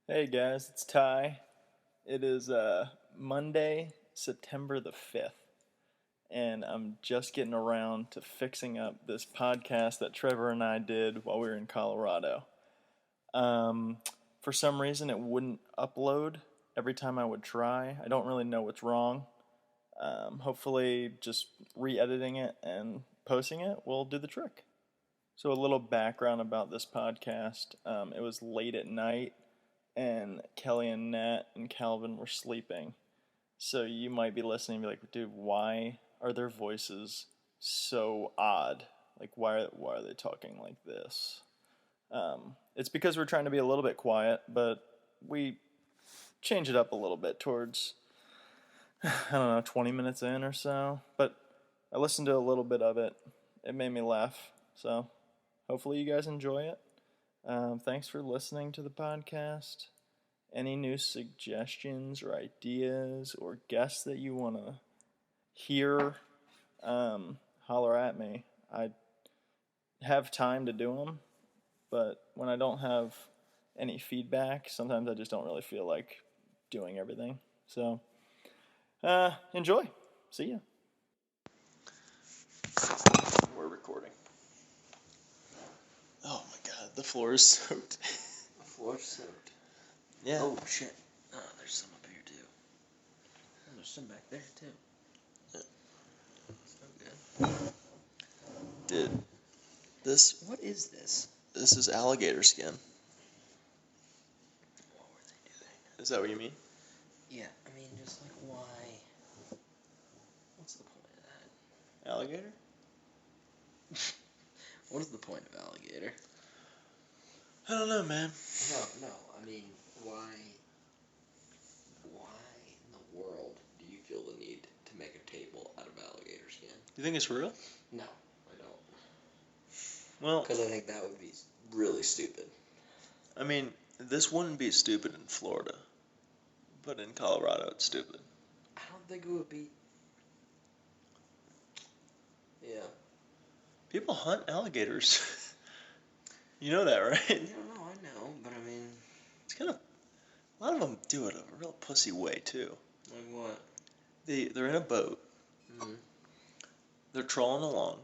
Hey guys, it's Ty. It is Monday, September the 5th, and I'm just getting around to fixing up this podcast that Trevor and I did while we were in Colorado. Um, for some reason, it wouldn't upload every time I would try. I don't really know what's wrong. Hopefully, just re editing it and posting it will do the trick. So, a little background about this podcast. It was late at night and Kelly and Nat and Calvin were sleeping. So you might be listening and be like, dude, why are their voices so odd? Like, why are they talking like this? It's because we're trying to be a little bit quiet, but we change it up a little bit towards, I don't know, 20 minutes in or so. But I listened to a little bit of it. It made me laugh. So hopefully you guys enjoy it. Thanks for listening to the podcast. Any new suggestions or ideas or guests that you want to hear, holler at me. I have time to do them, but when I don't have any feedback, sometimes I just don't really feel like doing everything. So, enjoy. See ya. We're recording. Oh my god, the floor is soaked. The floor's soaked. Yeah. Oh shit. Oh, there's some up here too. Oh, there's some back there too. Yeah. So good. Dude, this. What is this? This is alligator skin. What were they doing? Is that what you mean? Yeah, I mean, just like why? What's the point of that? Alligator? What is the point of alligator? I don't know, man. No, I mean, why in the world do you feel the need to make a table out of alligator skin? You think it's real? No, I don't. Well, Because I think that would be really stupid. I mean, this wouldn't be stupid in Florida, but in Colorado it's stupid. I don't think it would be. Yeah. People hunt alligators. You know that, right? Yeah, no, I know, but I mean... It's kind of... A lot of them do it a real pussy way, too. Like what? They're in a boat. Mm-hmm. They're trolling along.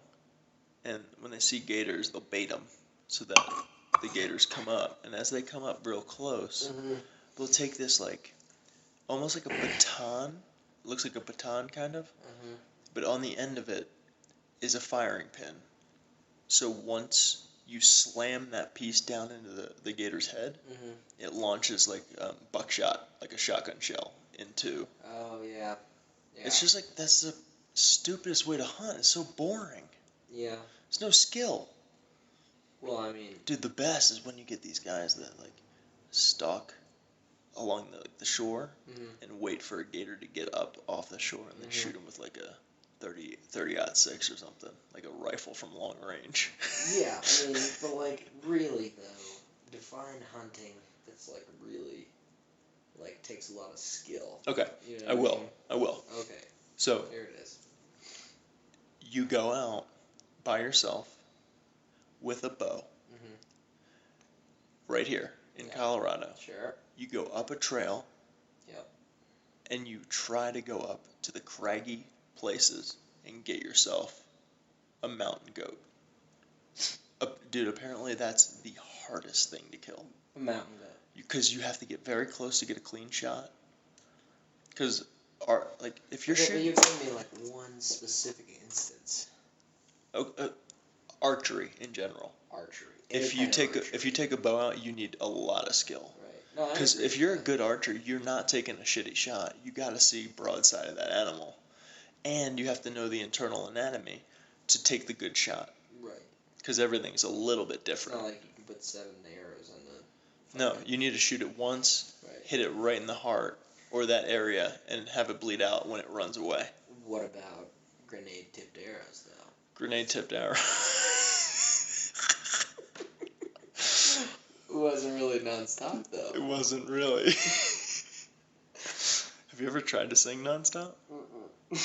And when they see gators, they'll bait them so that the gators come up. And as they come up real close, they'll take this, like, almost like a baton. It looks like a baton, kind of. Mm-hmm. But on the end of it is a firing pin. So once you slam that piece down into the gator's head, it launches like buckshot, like a shotgun shell, into... Oh, yeah. It's just like, that's the stupidest way to hunt. It's so boring. Yeah. There's no skill. Well, I mean... Dude, the best is when you get these guys that, like, stalk along the shore and wait for a gator to get up off the shore and then shoot him with, like, a 30-06 or something, like a rifle from long range. Yeah, I mean, but, like, really, though, define hunting that's, like, really, like, takes a lot of skill. Okay, You know I will. mean? I will. Okay, So, here it is. you go out by yourself with a bow right here in Colorado. Sure. You go up a trail. Yep. And you try to go up to the craggy places and get yourself a mountain goat. Dude, apparently that's the hardest thing to kill. A mountain goat. Because you have to get very close to get a clean shot. Because, if you're shooting... You're giving me, like, one specific instance. Archery, in general. Archery. If you take a bow out, you need a lot of skill. Right. Because if you're a good archer, you're not taking a shitty shot. You got to see broadside of that animal. And you have to know the internal anatomy to take the good shot. Right. Because everything's a little bit different. It's not like you can put 7 arrows on the... No, you need to shoot it once, right. Hit it right in the heart or that area, and have it bleed out when it runs away. What about grenade-tipped arrows, though? Grenade-tipped arrow. It wasn't really nonstop, though. It wasn't really. Have you ever tried to sing nonstop? I've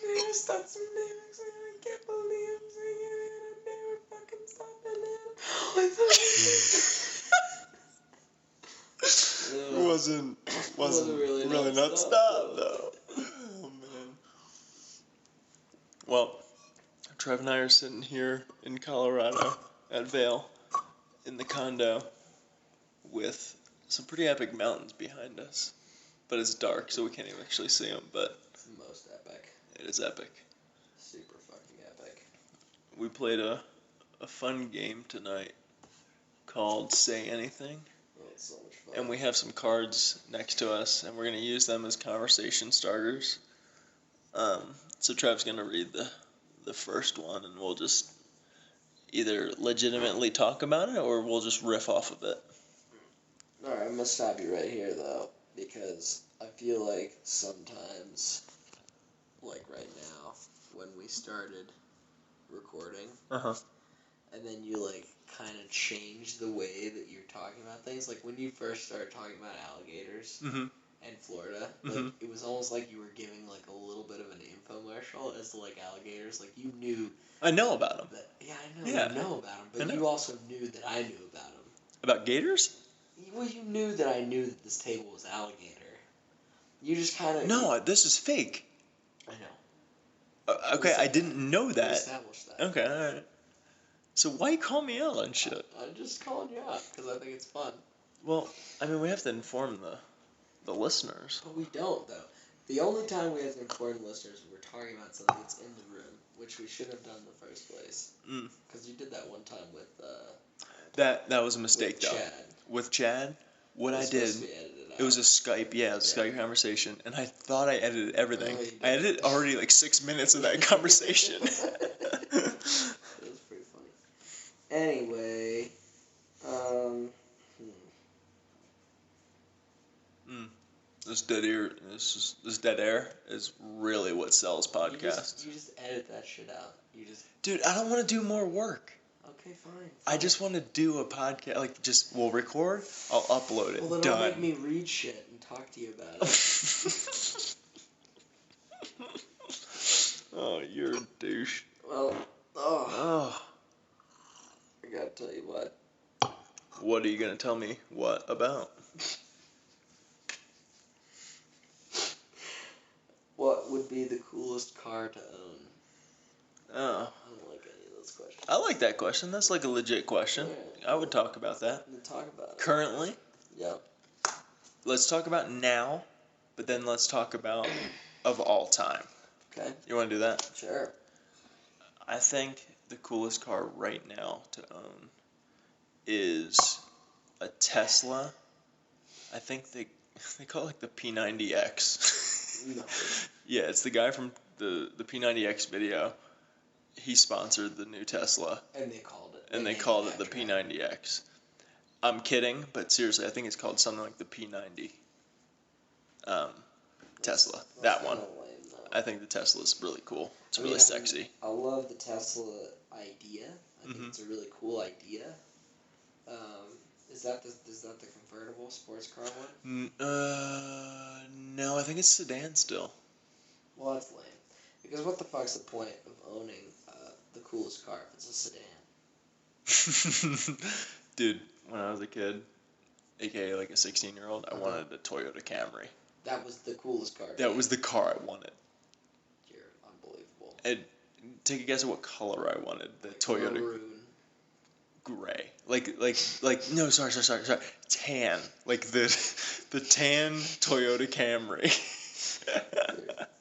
never stopped some lyrics and I can't believe I'm singing it. I never fucking stopped a little. wasn't really nonstop though. Oh man. Well, Trev and I are sitting here in Colorado at Vail in the condo with some pretty epic mountains behind us. But it's dark, so we can't even actually see them, but It's the most epic. It is epic. Super fucking epic. We played a fun game tonight called Say Anything. Oh, it's so much fun. And we have some cards next to us, and we're going to use them as conversation starters. So Trev's going to read the first one, and we'll just either legitimately talk about it, or we'll just riff off of it. Alright, I'm going to stop you right here, though, because I feel like sometimes, like right now, when we started recording, and then you, like, kind of change the way that you're talking about things. Like, when you first started talking about alligators and Florida, like, it was almost like you were giving, like, a little bit of an infomercial as to, like, alligators. Like, you knew... I know about them. Yeah, I know. Yeah. You know about them, but you also knew that I knew about them. About gators? Well, you knew that I knew that this table was alligator. You just kind of... No, this is fake. I know. Okay, I didn't know that. We established that. Okay, alright. So why you call me out on shit? I'm just calling you out because I think it's fun. Well, I mean, we have to inform the listeners. But we don't, though. The only time we have to inform listeners is we're talking about something that's in the room, which we should have done in the first place. Because you did that one time with... That was a mistake, with though. Chad. With Chad, what I did... It was a Skype, Skype conversation, and I thought I edited everything. I edited already like 6 minutes of that conversation. That was pretty funny. Anyway, This dead air is really what sells podcasts. You just edit that shit out. Dude, I don't want to do more work. Okay, fine. I just want to do a podcast. Like, we'll record. I'll upload it. Well, then Done. don't make me read shit and talk to you about it. Oh, you're a douche. Well, I gotta tell you what. What are you gonna tell me? What about? What would be the coolest car to own? Oh. I don't like any of those questions. I like that question. That's like a legit question. Yeah. I would talk about that. Talk about it. Currently? Yep. Let's talk about now, but then let's talk about of all time. Okay. You want to do that? Sure. I think the coolest car right now to own is a Tesla. I think they call it like the P90X. No. Yeah, it's the guy from the P90X video. He sponsored the new Tesla. And they called it. And they called it the P90X. I'm kidding, but seriously, I think it's called something like the P90. Tesla. That one. Lame, though. I think the Tesla's really cool. It's really sexy. I love the Tesla idea. I think it's a really cool idea. Is that the convertible sports car one? No, I think it's sedan still. Well, that's lame. Because what the fuck's the point of owning the coolest car if it's a sedan? Dude, when I was a kid, aka like a 16-year-old, I wanted a Toyota Camry. That was the coolest car. That was the car I wanted. You're unbelievable. And take a guess at what color I wanted. The Toyota. Maroon. Gray. No, sorry. Tan. Like the tan Toyota Camry.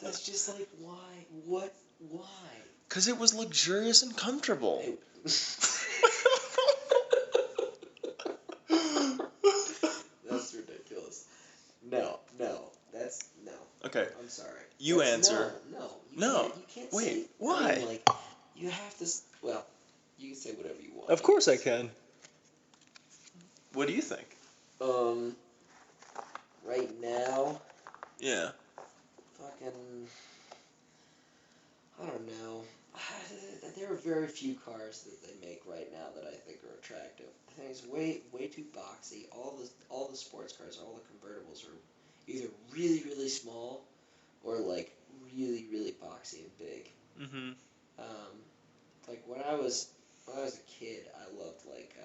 That's just like, why? What? Why? Because it was luxurious and comfortable. That's ridiculous. No. Okay. I'm sorry. You answer. No. You can't Wait, say, why? I mean, like, you have to... Well, you can say whatever you want. Of course I can. What do you think? Right now... Yeah. Fucking... I don't know. There are very few cars that they make right now that I think are attractive. I think it's way too boxy. All the sports cars, all the convertibles are either really, really small or like really, really boxy and big. Mm-hmm. Like when I was a kid, I loved like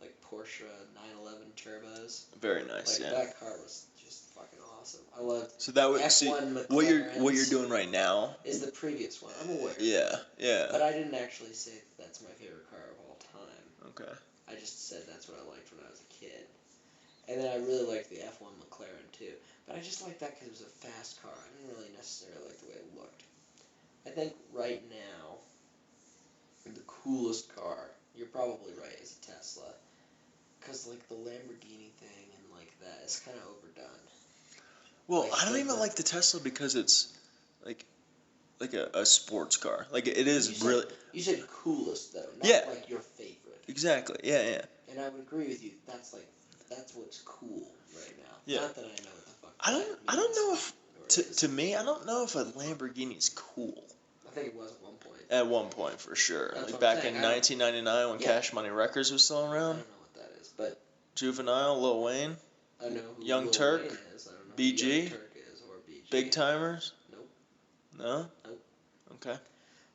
like Porsche 911 turbos. Very nice, like, yeah. That car was just fucking awesome. I loved So that would F1 what McLarens you're doing right now is the previous one. I'm aware. Yeah, yeah. But I didn't actually say that's my favorite car of all time. Okay. I just said that's what I liked when I was a kid. And then I really liked the F1 McLaren too. But I just liked that because it was a fast car. I didn't really necessarily like the way it looked. I think right now, the coolest car, you're probably right, is a Tesla. Because, like, the Lamborghini thing and, like, that is kind of overdone. Well, Like, I don't even like the Tesla because it's, like a sports car. Like, it is really... You said coolest, though, not, Yeah. like, your favorite. Exactly, yeah. And I would agree with you. That's what's cool right now. Yeah. Not that I know what the fuck I don't know if... is. To me, I don't know if a Lamborghini is cool. I think it was at one point. At one point, for sure. That's like, what back I'm saying. in 1999 when Cash Money Records was still I don't around. know what that is, but... Juvenile, Lil Wayne. I know who Young Lil Turk. Wayne is. I don't know BG. who Young Turk is, or BG. Big Timers? Nope. No? Nope. Okay.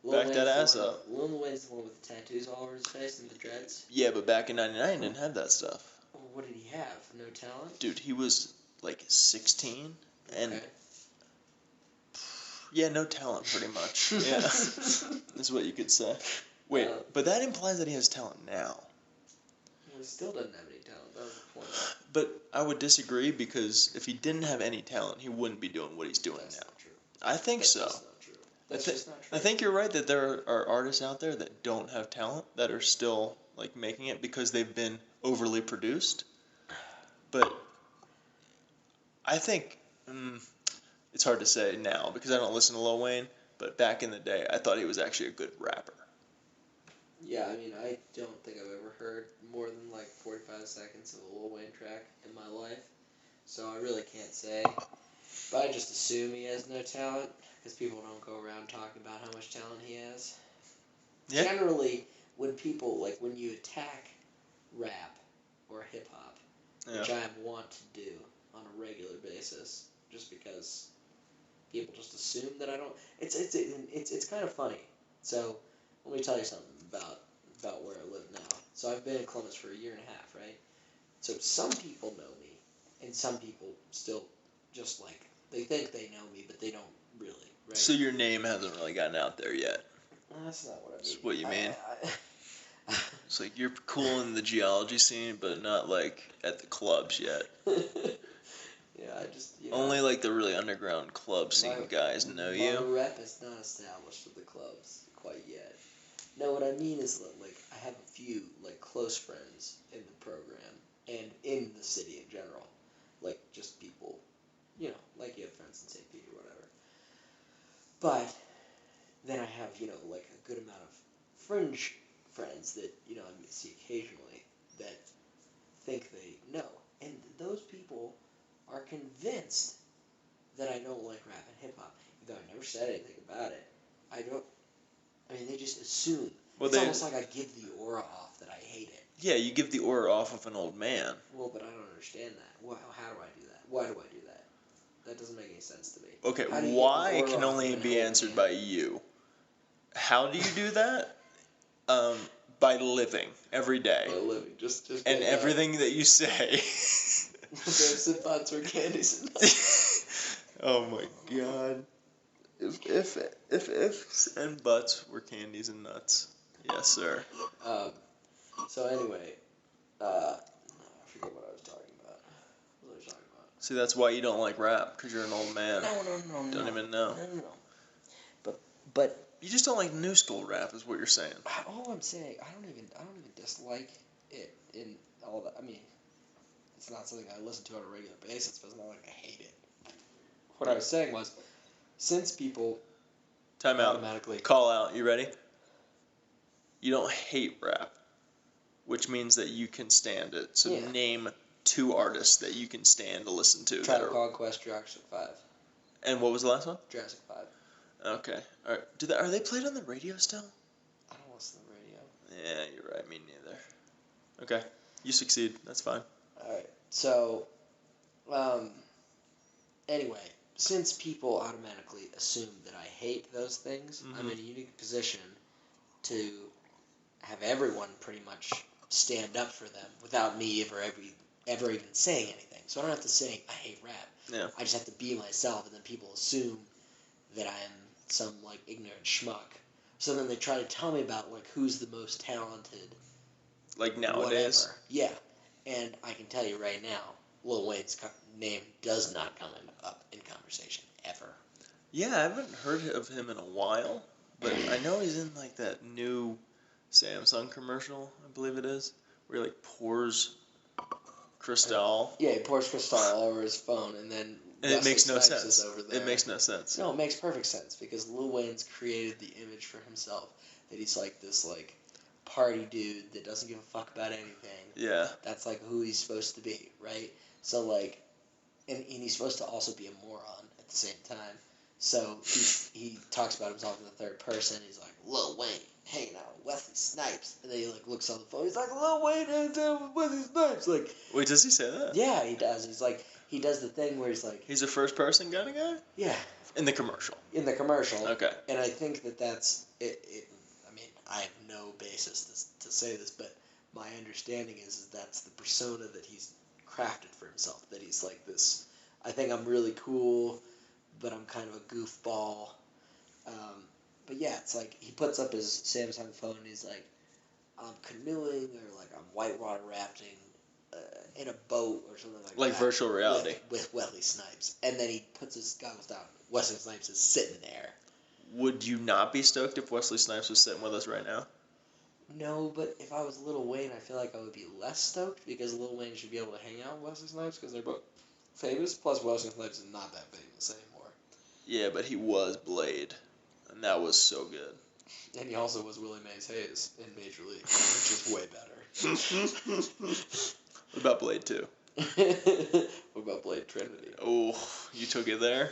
Lil Back that ass up. Lil Wayne's the one with the tattoos all over his face and the dreads? Yeah, but back in 99, he didn't have that stuff. Well, what did he have? No talent? Dude, he was, like, 16, and... Okay. Yeah, no talent, pretty much. Yeah. That's what you could say. Wait, but that implies that he has talent now. Well, he still doesn't have any talent. That was the point. But I would disagree, because if he didn't have any talent, he wouldn't be doing what he's doing That's now. not true. I think That's so. just not true. That's just not true. I think you're right that there are artists out there that don't have talent that are still, like, making it because they've been overly produced. But I think it's hard to say now because I don't listen to Lil Wayne, but back in the day, I thought he was actually a good rapper. Yeah, I mean, I don't think I've ever heard more than, like, 45 seconds of a Lil Wayne track in my life, so I really can't say. But I just assume he has no talent, because people don't go around talking about how much talent he has. Yeah. Generally, when people, like, when you attack rap or hip-hop, which I want to do on a regular basis, just because people just assume that I don't... It's kind of funny. So, let me tell you something about where I live now. So I've been in Columbus for a year and a half, right? So some people know me, and some people still just, like, they think they know me, but they don't really, right? So your name hasn't really gotten out there yet. That's not what I mean. That's what you mean? It's like you're cool in the geology scene, but not, like, at the clubs yet. Yeah, I just... Only, like, the really underground club scene guys know you. My rep is not established with the clubs quite yet. No, what I mean is that, like, I have a few, like, close friends in the program and in the city in general. Like, just people, you know, like you have friends in St. Pete or whatever. But then I have, you know, like, a good amount of fringe friends that, you know, I see occasionally that think they know. And those people are convinced that I don't like rap and hip-hop, even though I never said anything about it. I mean, they just assume. Well, it's almost like I give the aura off that I hate it. Yeah, you give the aura off of an old man. Well, but I don't understand that. Well, how do I do that? Why do I do that? That doesn't make any sense to me. Okay, why can only be answered by you. How do you do that? By living every day. By living, just and everything that you say. Grapes and butts or candies and nuts. Oh my god. If ifs and buts were candies and nuts. Yes, sir. So anyway, I forget what I was talking about. What was I talking about? See, that's why you don't like rap, because you're an old man. No. Don't even know. No. But you just don't like new school rap, is what you're saying. All I'm saying, I don't even dislike it in all that. I mean, it's not something I listen to on a regular basis, but it's not like I hate it. What I was saying was, since people Time out. automatically Call out. You ready? You don't hate rap, which means that you can stand it. So name 2 artists that you can stand to listen to. Tribe Called Quest, Jurassic 5. And what was the last one? Jurassic 5. Okay. All right. Are they played on the radio still? I don't listen to the radio. Yeah, you're right. Me neither. Okay. You succeed. That's fine. All right. So, anyway, since people automatically assume that I hate those things, I'm in a unique position to have everyone pretty much stand up for them without me ever even saying anything. So I don't have to say I hate rap. Yeah. I just have to be myself, and then people assume that I'm some like ignorant schmuck. So then they try to tell me about like who's the most talented. Like nowadays. Whatever. Yeah, and I can tell you right now, Lil Wayne's name does not come up in conversation ever. Yeah, I haven't heard of him in a while, but I know he's in like that new Samsung commercial, I believe it is, where he like pours Cristal. Yeah, he pours Cristal all over his phone, and then it makes no Snipes sense. is over there. It makes no sense. No, it makes perfect sense because Lil Wayne's created the image for himself that he's like this like party dude that doesn't give a fuck about anything. Yeah. That's like who he's supposed to be, right? So like, and he's supposed to also be a moron at the same time. So he talks about himself in the third person. He's like, Lil Wayne hanging out with Wesley Snipes, and then he like looks on the phone. He's like, Lil Wayne hanging out with Wesley Snipes. Like, wait, does he say that? yeah, he does. He's like, he does the thing where he's like, he's a first person kind of guy. Yeah. In the commercial. In the commercial. Okay. And I think that's it. I mean, I have no basis to say this, but my understanding is that's the persona that he's crafted for himself. That he's like this. I think I'm really cool, but I'm kind of a goofball. But yeah, it's like he puts up his Samsung phone and he's like, I'm canoeing or like I'm whitewater rafting in a boat or something like that. Like virtual reality. With Wesley Snipes. And then he puts his goggles down. Wesley Snipes is sitting there. Would you not be stoked if Wesley Snipes was sitting with us right now? No, but if I was Lil Wayne, I feel like I would be less stoked because Lil Wayne should be able to hang out with Wesley Snipes because they're both famous. Plus, Wesley Snipes is not that famous anymore. Yeah, but he was Blade, and that was so good. And he also was Willie Mays Hayes in Major League, which is way better. What about Blade 2? What about Blade Trinity? Oh, you took it there?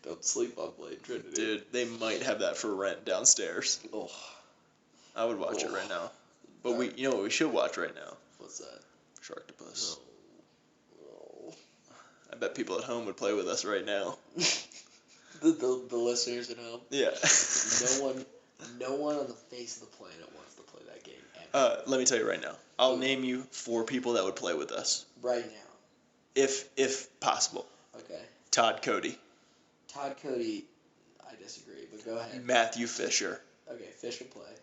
Don't sleep on Blade Trinity. Dude, they might have that for rent downstairs. Oh. I would watch it right now. But you know what we should watch right now? What's that? Sharktopus. No. I bet people at home would play with us right now. The listeners at home? Yeah. No one on the face of the planet wants to play that game ever. Let me tell you right now. I'll name you 4 people that would play with us. Right now. If possible. Okay. Todd Cody. Todd Cody, I disagree, but go ahead. Matthew Fisher. Okay, Fish would play.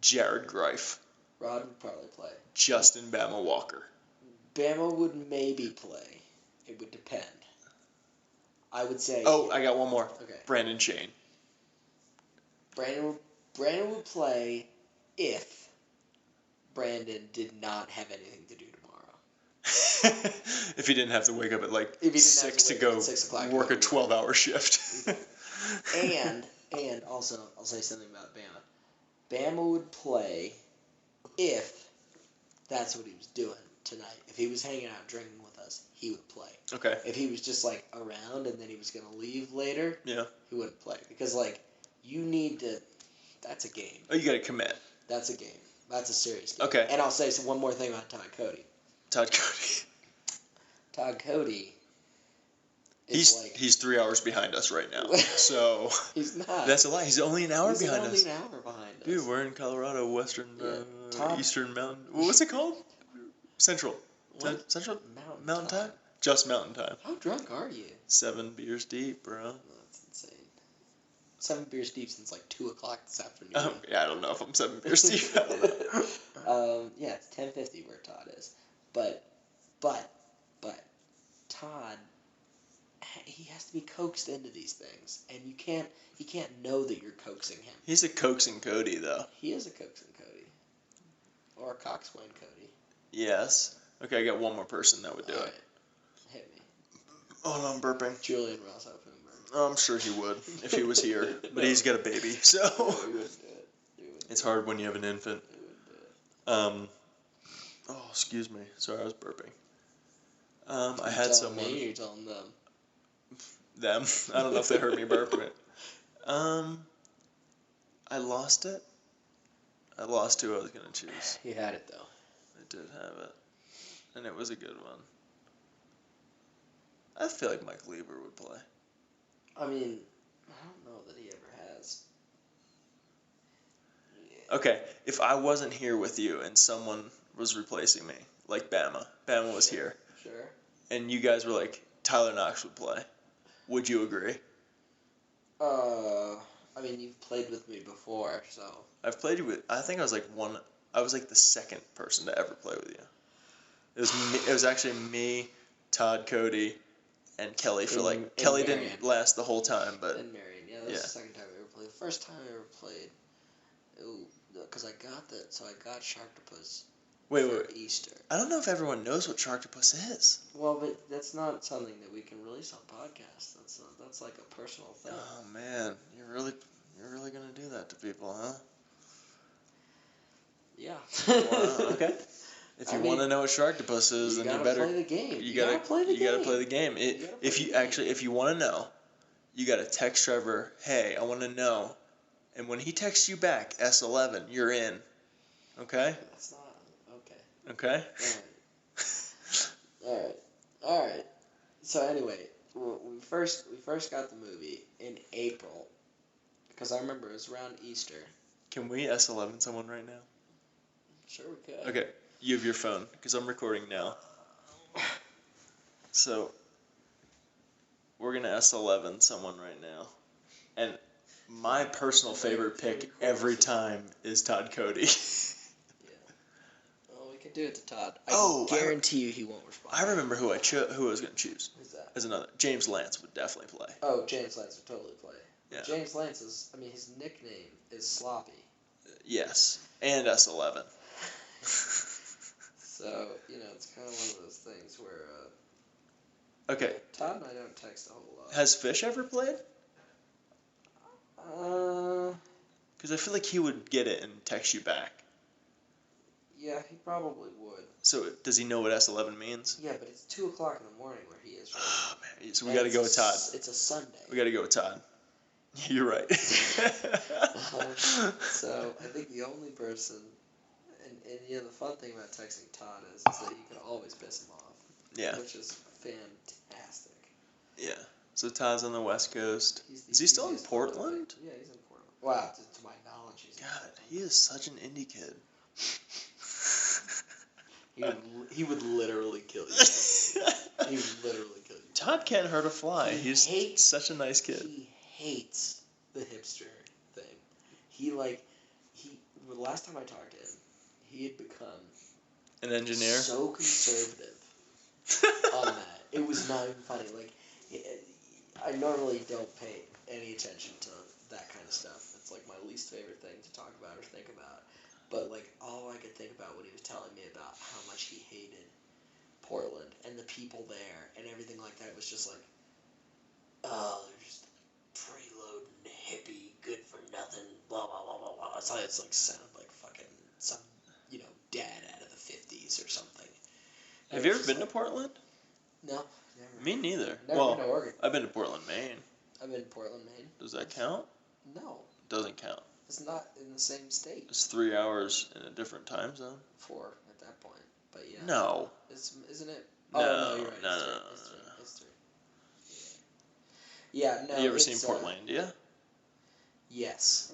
Jared Greif. Rod would probably play. Justin Bama Walker. Bama would maybe play. It would depend. I would say... Oh, I got one more. Okay. Brandon Shane. Brandon would play if Brandon did not have anything to do tomorrow. If he didn't have to wake up at like 6 to go work a 12-hour shift. And also, I'll say something about Bama. Bama would play if that's what he was doing tonight. If he was hanging out drinking with us, he would play. Okay. If he was just like around and then he was going to leave later, yeah, he wouldn't play. Because like, you need to, that's a game. Oh, you got to commit. That's a game. That's a serious game. Okay. And I'll say one more thing about Todd Cody. Todd Cody is he's 3 hours behind us right now. So he's not. That's a lie. He's only an hour behind us. He's only an hour behind us. Dude, we're in Colorado, western, eastern mountain. What's it called? Central. Central Mountain time? Just Mountain Time. How drunk are you? 7 beers deep, bro. That's insane. 7 beers deep since like 2 o'clock this afternoon. Yeah, I don't know if I'm 7 beers deep. I don't know. Yeah, it's 10:50 where Todd is. But Todd, he has to be coaxed into these things, and he can't know that you're coaxing him. He's a coaxing Cody, though. He is a coaxing Cody, or a coxswain Cody. Yes. Okay, I got one more person that would do it. Hit me. Oh no, I'm burping. Julian Ross Hoffenberg. Oh, I'm sure he would if he was here, but he's got a baby, so He wouldn't do it. It's hard when you have an infant. He wouldn't do it. Oh, excuse me. Sorry, I was burping. I had someone. Me, you're telling them. Them. I don't know if they heard me burp it. I lost it. I lost who I was gonna choose. You had it though. I did have it, and it was a good one. I feel like Mike Lieber would play. I mean, I don't know that he ever has. Okay, if I wasn't here with you and someone was replacing me, like Bama was here, Sure. and you guys were like, Tyler Knox would play, would you agree? I mean, you've played with me before, so. I've played with. I think I was like the second person to ever play with you. It was actually me, Todd, Cody, and Kelly Kelly Marion. didn't last the whole time, but. And Marion, yeah, that was the second time I ever played. The first time I ever played, because I got Sharktopus. Wait. Easter. I don't know if everyone knows what Sharktopus is. Well, but that's not something that we can release on podcast. That's like a personal thing. Oh man, you're really gonna do that to people, huh? Yeah. Wow. Okay. If you want to know what Sharktopus is, then you better play the game. You gotta play the game. If you want to know, you gotta text Trevor. Hey, I want to know, and when he texts you back, S11, you're in. Okay. That's not okay. Okay. All right. So anyway, we first got the movie in April, because I remember it was around Easter. Can we S11 someone right now? Sure, we could. Okay, you have your phone, because I'm recording now. So, we're going to S11 someone right now. And my personal favorite pick every time is Todd Cody. Yeah. Well, we can do it to Todd. I guarantee you he won't respond. I remember who I was going to choose. Who's that? As another. James Lance would definitely play. Oh, James Lance would totally play. Yeah. James Lance his nickname is Sloppy. Yes, and S11. So, it's kind of one of those things where, okay. Todd and I don't text a whole lot. Has Fish ever played? Because I feel like he would get it and text you back. Yeah, he probably would. So, does he know what S11 means? Yeah, but it's 2 o'clock in the morning where he is right Oh, man. So we got to go with Todd. It's a Sunday. We got to go with Todd. You're right. So, I think the only person... And the fun thing about texting Todd is that you can always piss him off. Yeah. Which is fantastic. Yeah. So Todd's on the West Coast. Is he still in Portland? Yeah, he's in Portland. Wow, to my knowledge, he's in God, he is such an indie kid. He would literally kill you. He would literally kill you. Todd can't hurt a fly. He's such a nice kid. He hates the hipster thing. The last time I talked to him, he had become an engineer. So conservative on that. It was not even funny. Like, I normally don't pay any attention to that kind of stuff. It's like my least favorite thing to talk about or think about. But like, all I could think about when he was telling me about how much he hated Portland and the people there and everything like that was just like, oh, they're just freeloading, hippie, good for nothing, blah blah blah blah blah. It's like sounded like fucking some dad out of the 50s or something. Have you ever been to Portland? No, never. Me neither. Never been to Oregon. I've been to Portland, Maine. I've been to Portland, Maine. Does that count? No. Doesn't count. It's not in the same state. It's 3 hours in a different time zone. 4 at that point, but yeah. No. Isn't it? No, no, you're right. No. It's 3. Yeah, no. You ever seen Portlandia? Yes.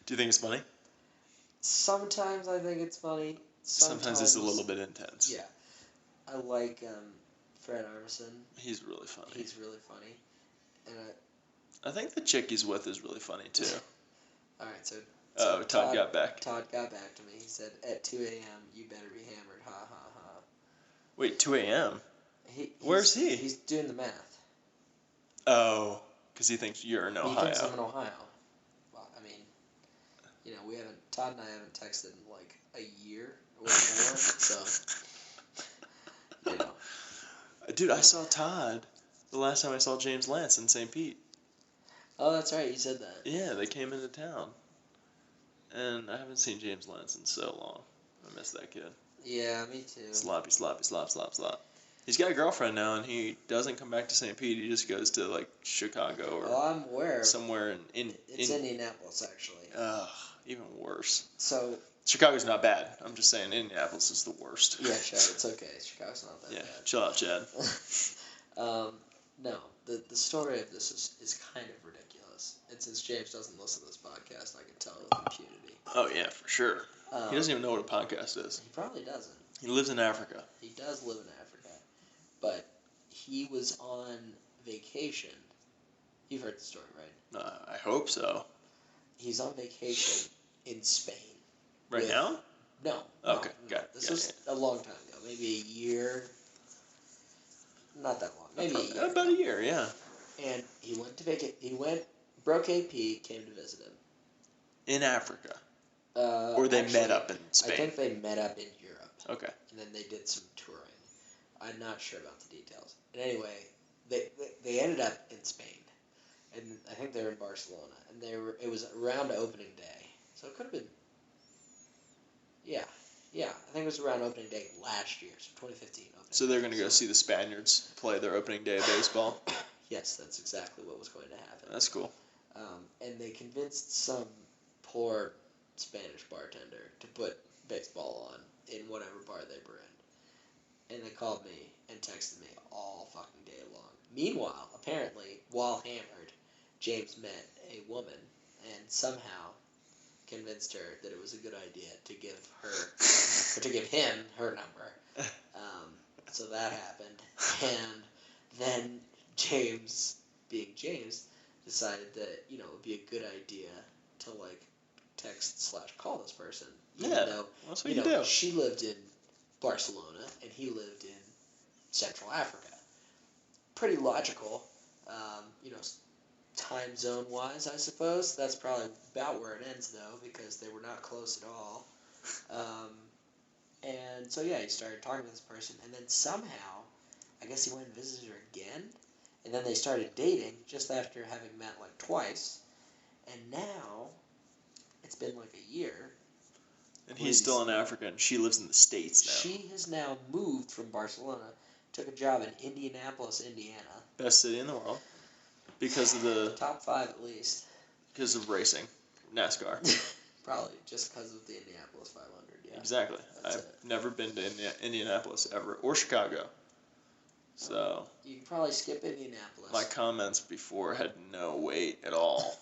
Do you think it's funny? Sometimes I think it's funny. Sometimes it's a little bit intense. Yeah. I like Fred Armisen. He's really funny. And I think the chick he's with is really funny too. Alright, so Todd got back. Todd got back to me. He said, at 2 a.m., you better be hammered. Ha ha ha. Wait, 2 a.m.? Where's he? He's doing the math. Oh, because he thinks you're in Ohio. He thinks I'm in Ohio. Well, I mean, Todd and I haven't texted in like a year or more, so, Dude, I saw Todd the last time I saw James Lance in St. Pete. Oh, that's right, you said that. Yeah, they came into town. And I haven't seen James Lance in so long. I miss that kid. Yeah, me too. Sloppy, slop. He's got a girlfriend now, and he doesn't come back to St. Pete. He just goes to, like, Chicago or I'm aware. Somewhere in Indianapolis, actually. Ugh, even worse. So... Chicago's not bad. I'm just saying Indianapolis is the worst. Yeah, Chad, it's okay. Chicago's not that bad. Yeah, chill out, Chad. No, the story of this is kind of ridiculous. us. And since James doesn't listen to this podcast, I can tell with impunity. Oh, yeah, for sure. He doesn't even know what a podcast is. He probably doesn't. He lives in Africa. He does live in Africa. But he was on vacation. You've heard the story, right? I hope so. He's on vacation in Spain. Right now? No. Okay, no. got it. This was a long time ago. Maybe a year. Not that long. Maybe a year. About a year, yeah. And he went to vacation. He broke AP, came to visit him. In Africa? Or they met up in Spain? I think they met up in Europe. Okay. And then they did some touring. I'm not sure about the details. And anyway, they ended up in Spain. And I think they were in Barcelona. And it was around opening day. So it could have been... Yeah, I think it was around opening day last year, so 2015. So they're going to go see the Spaniards play their opening day of baseball? Yes, that's exactly what was going to happen. That's cool. And they convinced some poor Spanish bartender to put baseball on in whatever bar they were in. And they called me and texted me all fucking day long. Meanwhile, apparently, while hammered, James met a woman and somehow convinced her that it was a good idea to give him her number. So that happened, and then James, being James, decided that it would be a good idea to text/call this person. Even though that's what you do. She lived in Barcelona and he lived in Central Africa. Pretty logical, time zone wise, I suppose. That's probably about where it ends, though, because they were not close at all. And so, he started talking to this person, and then somehow, I guess he went and visited her again, and then they started dating just after having met, twice, and now, it's been, a year. And he's still in Africa, and she lives in the States now. She has now moved from Barcelona, took a job in Indianapolis, Indiana. Best city in the world. Because of the... Top 5, at least. Because of racing. NASCAR. Probably, just because of the Indianapolis 500, yeah. Exactly. I've never been to Indianapolis ever, or Chicago. So... You can probably skip Indianapolis. My comments before had no weight at all.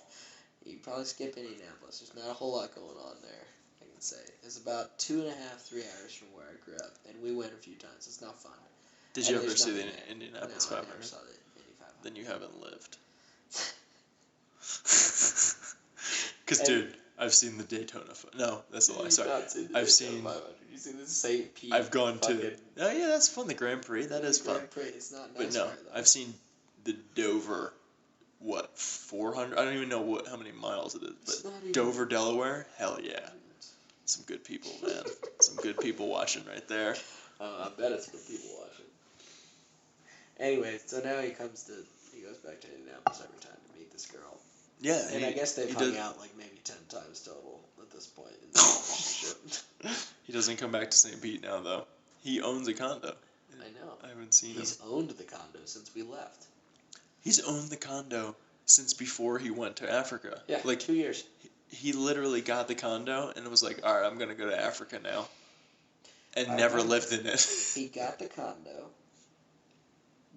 You can probably skip Indianapolis. There's not a whole lot going on there, I can say. It's about 2.5, 3 hours from where I grew up, and we went a few times. It's not fun. Did you ever see the Indianapolis 500? I never saw the Indy 500. Then you haven't lived. Because, dude, I've seen the Daytona. No, that's a lie. Sorry. I've seen. 500. You see the St. Pete. I've gone to. Oh yeah, that's fun. The Grand Prix. That is fun. Grand Prix. It's not NASCAR, but no, though. I've seen the Dover. 400? I don't even know how many miles it is. But Dover, Delaware. Hell yeah. Some good people, man. Some good people watching right there. I bet it's good people watching. Anyway, so now he goes back to Indianapolis every time to meet this girl. Yeah, and I guess they've hung out maybe 10 times total at this point in the relationship. He doesn't come back to St. Pete now, though. He owns a condo. I know. I haven't seen him. He's owned the condo since we left. He's owned the condo since before he went to Africa. Yeah, 2 years. He literally got the condo and was like, all right, I'm going to go to Africa now. And never lived in it. He got the condo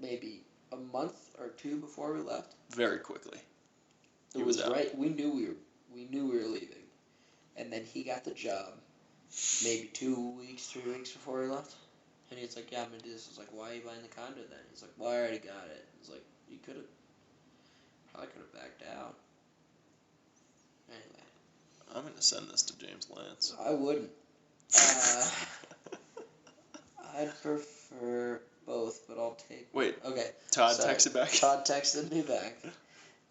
maybe a month or 2 before we left. Very quickly. It was right. We knew we were leaving, and then he got the job maybe 2 weeks, 3 weeks before we left. And he's like, "Yeah, I'm gonna do this." I was like, "Why are you buying the condo then?" He's like, "Well, I already got it." He's like, "You probably could have backed out." Anyway, I'm gonna send this to James Lance. I wouldn't. I'd prefer both, but I'll take. Wait. Okay. Todd texted back. Todd texted me back,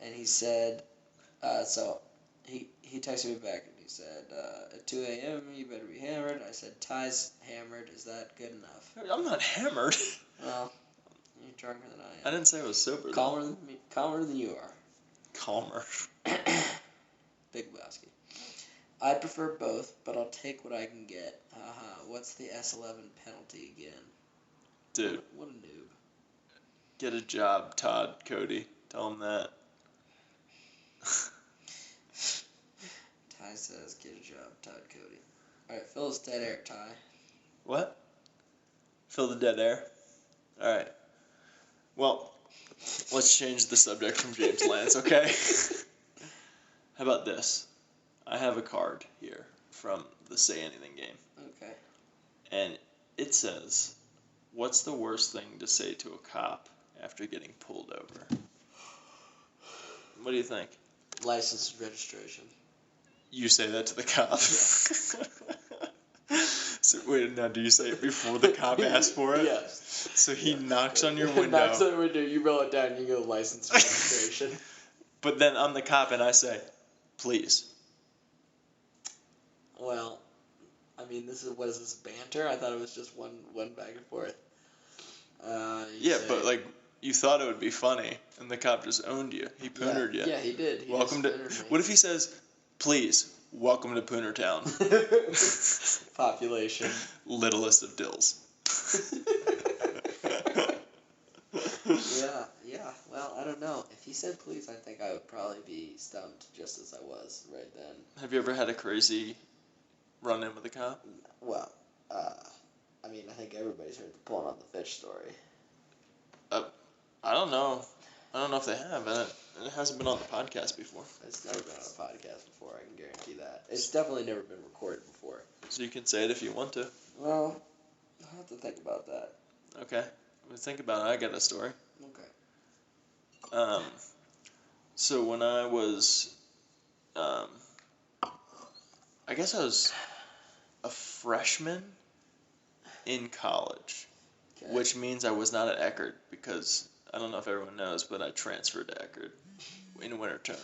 and he said, so he texted me back and he said, at 2 a.m. you better be hammered. I said, Ty's hammered. Is that good enough? I'm not hammered. Well, you're drunker than I am. I didn't say I was sober. Calmer than you are. Calmer. Big Lebowski. I prefer both, but I'll take what I can get. What's the S11 penalty again? Dude. What a noob. Get a job, Todd, Cody. Tell him that. Ty says, get a job, Todd, Cody. Alright, fill this dead air, Ty. What? Fill the dead air? Alright. Well, let's change the subject from James Lance, okay? How about this? I have a card here from the Say Anything game. Okay. And it says, what's the worst thing to say to a cop after getting pulled over? What do you think? License and registration. You say that to the cop? So wait, now do you say it before the cop asks for it? Yes. So he knocks on your window. He knocks on the window, you roll it down, and you go license and registration. But then I'm the cop and I say, please. Well, I mean, what is this, banter? I thought it was just one back and forth. But like, you thought it would be funny, and the cop just owned you. He poonered you. Yeah, he did. Welcome to. What if he says, please, welcome to Pooner Town? Population. Littlest of dills. Yeah. Well, I don't know. If he said please, I think I would probably be stumped just as I was right then. Have you ever had a crazy run-in with a cop? Well, I mean, I think everybody's heard the pulling on the fish story. I don't know. I don't know if they have. It hasn't been on the podcast before. It's never been on a podcast before, I can guarantee that. It's definitely never been recorded before. So you can say it if you want to. Well, I'll have to think about that. Okay. Well, think about it. I got a story. Okay. So when I was, I guess I was a freshman in college, Okay. which means I was not at Eckerd because I don't know if everyone knows, but I transferred to Eckerd in winter term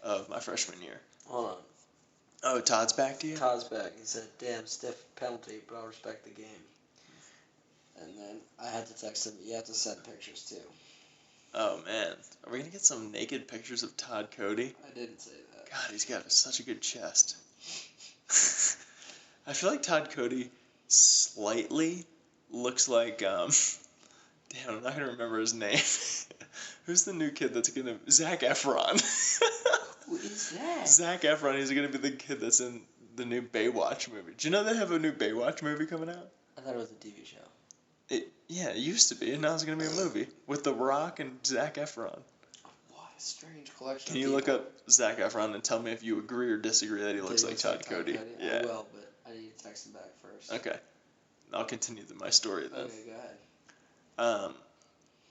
of my freshman year. Hold on. Oh, Todd's back to you? Todd's back. He said, damn, stiff penalty, but I'll respect the game. And then I had to text him, you have to send pictures too. Oh, man. Are we going to get some naked pictures of Todd Cody? I didn't say that. God, he's got such a good chest. I feel like Todd Cody slightly looks like, damn, I'm not going to remember his name. Who's the new kid that's going to... Zac Efron. Who is that? Zac Efron, he's going to be the kid that's in the new Baywatch movie. Do you know they have a new Baywatch movie coming out? I thought it was a TV show. It used to be, and now it's going to be a movie with The Rock and Zac Efron. What a strange collection. Can you look up Zac Efron and tell me if you agree or disagree that he looks like Todd Cody? Yeah. I will, but I need to text him back first. Okay. I'll continue my story then. Okay, go ahead.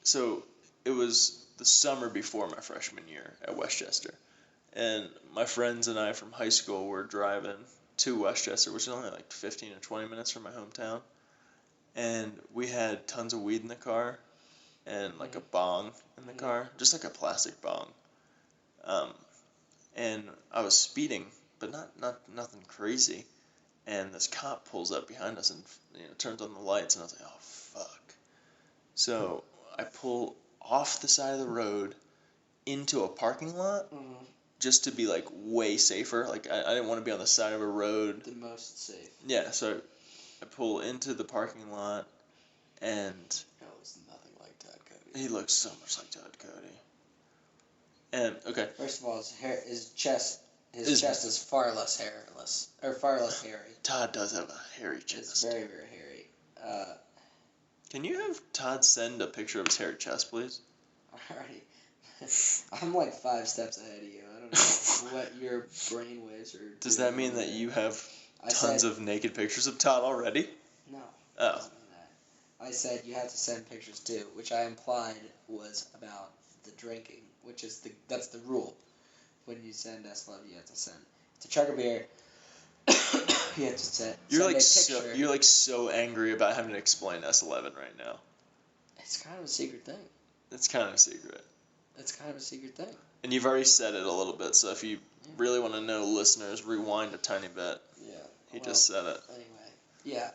So it was the summer before my freshman year at Westchester. And my friends and I from high school were driving to Westchester, which is only like 15 or 20 minutes from my hometown. And we had tons of weed in the car and like a bong in the car, just like a plastic bong. And I was speeding, but not nothing crazy. And this cop pulls up behind us and turns on the lights, and I was like, oh fuck. So I pull off the side of the road into a parking lot just to be like way safer. Like I didn't want to be on the side of a road. The most safe. Yeah, so I pull into the parking lot, and That looks nothing like Todd Cody. he looks so much like Todd Cody. And okay, First of all, his chest is far less hairy. Todd does have a hairy chest. It's very, very hairy. Can you have Todd send a picture of his hairy chest, please? Alrighty. I'm like 5 steps ahead of you. I don't know what your brainwaves are. Does that mean that you have tons of naked pictures of Todd already? No. Oh. It doesn't mean that. I said you have to send pictures too, which I implied was about the drinking, which is that's the rule. When you send S-Love, you have to send. To chug a beer, you have to send a picture. You're like so angry about having to explain S11 right now. It's kind of a secret thing. It's kind of a secret. It's kind of a secret thing. And you've already said it a little bit, so if you really want to know, listeners, rewind a tiny bit. Yeah. He just said it. Anyway, yeah.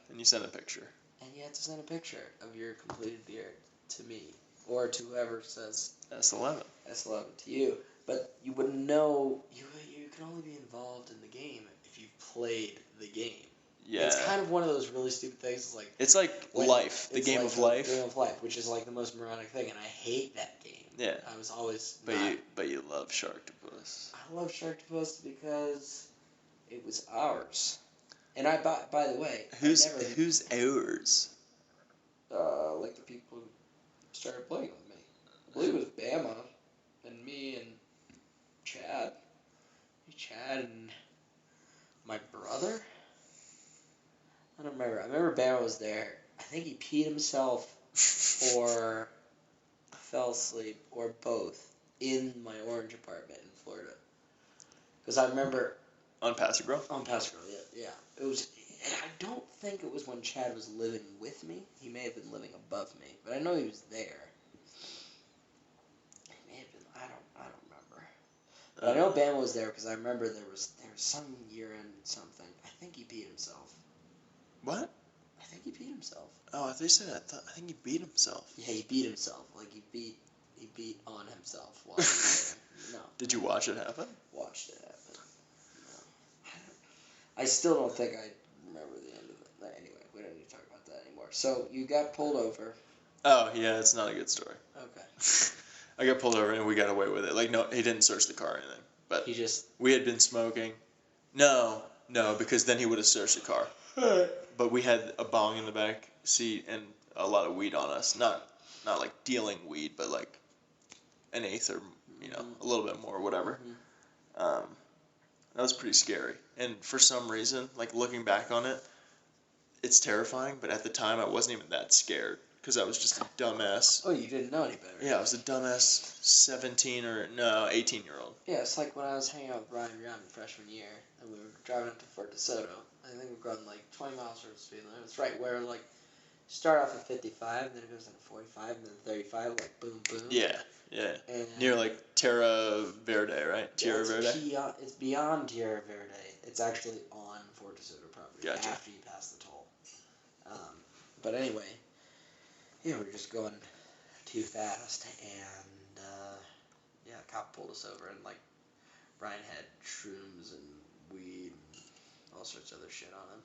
And you sent a picture. And you have to send a picture of your completed beer to me, or to whoever says S11 to you. But you wouldn't know. You can only be involved in the game if you've played the game. Yeah. It's kind of one of those really stupid things. It's like life, the game of life. The game of life, which is like the most moronic thing, and I hate that game. Yeah. I was always. But you love Sharktopus. I love Sharktopus because it was ours. And by the way, who's ours? Like the people who started playing with me. I believe it was Bama and me and Chad. Chad and my brother? I don't remember. I remember Bama was there. I think he peed himself or fell asleep or both in my orange apartment in Florida. Because I remember... On Paso Grove? On Paso Grove, yeah. It was... And I don't think it was when Chad was living with me. He may have been living above me. But I know he was there. He may have been... I don't remember. But I know Bama was there because I remember there was some year-end something. I think he peed himself. What? I think he peed himself. Oh, I thought you said I think he beat himself. Yeah, he beat himself. Like, he beat on himself while he was there. No. Did you watch it happen? Watched it happen. No. I still don't think I remember the end of it. Anyway, we don't need to talk about that anymore. So, you got pulled over. Oh, yeah, it's not a good story. Okay. I got pulled over and we got away with it. Like, no, he didn't search the car or anything. But we had been smoking. No, because then he would have searched the car. But we had a bong in the back seat and a lot of weed on us. Not like dealing weed, but like an eighth or, a little bit more, whatever. Mm-hmm. That was pretty scary. And for some reason, like looking back on it, it's terrifying. But at the time, I wasn't even that scared because I was just a dumbass. Oh, you didn't know any better. Yeah, I was a dumbass 18-year-old. Yeah, it's like when I was hanging out with Brian Young freshman year, and we were driving up to Fort DeSoto. I think we were going like 20 miles per speed limit. It's right where like start off at 55, and then it goes into 45, and then 35, like boom, boom. Yeah. And near like Terra Verde, right? Tierra Verde? It's beyond Tierra Verde. It's actually on Fort DeSoto property after you pass the toll. But anyway, we were just going too fast, and a cop pulled us over, and like Brian had shrooms and weed and all sorts of other shit on him.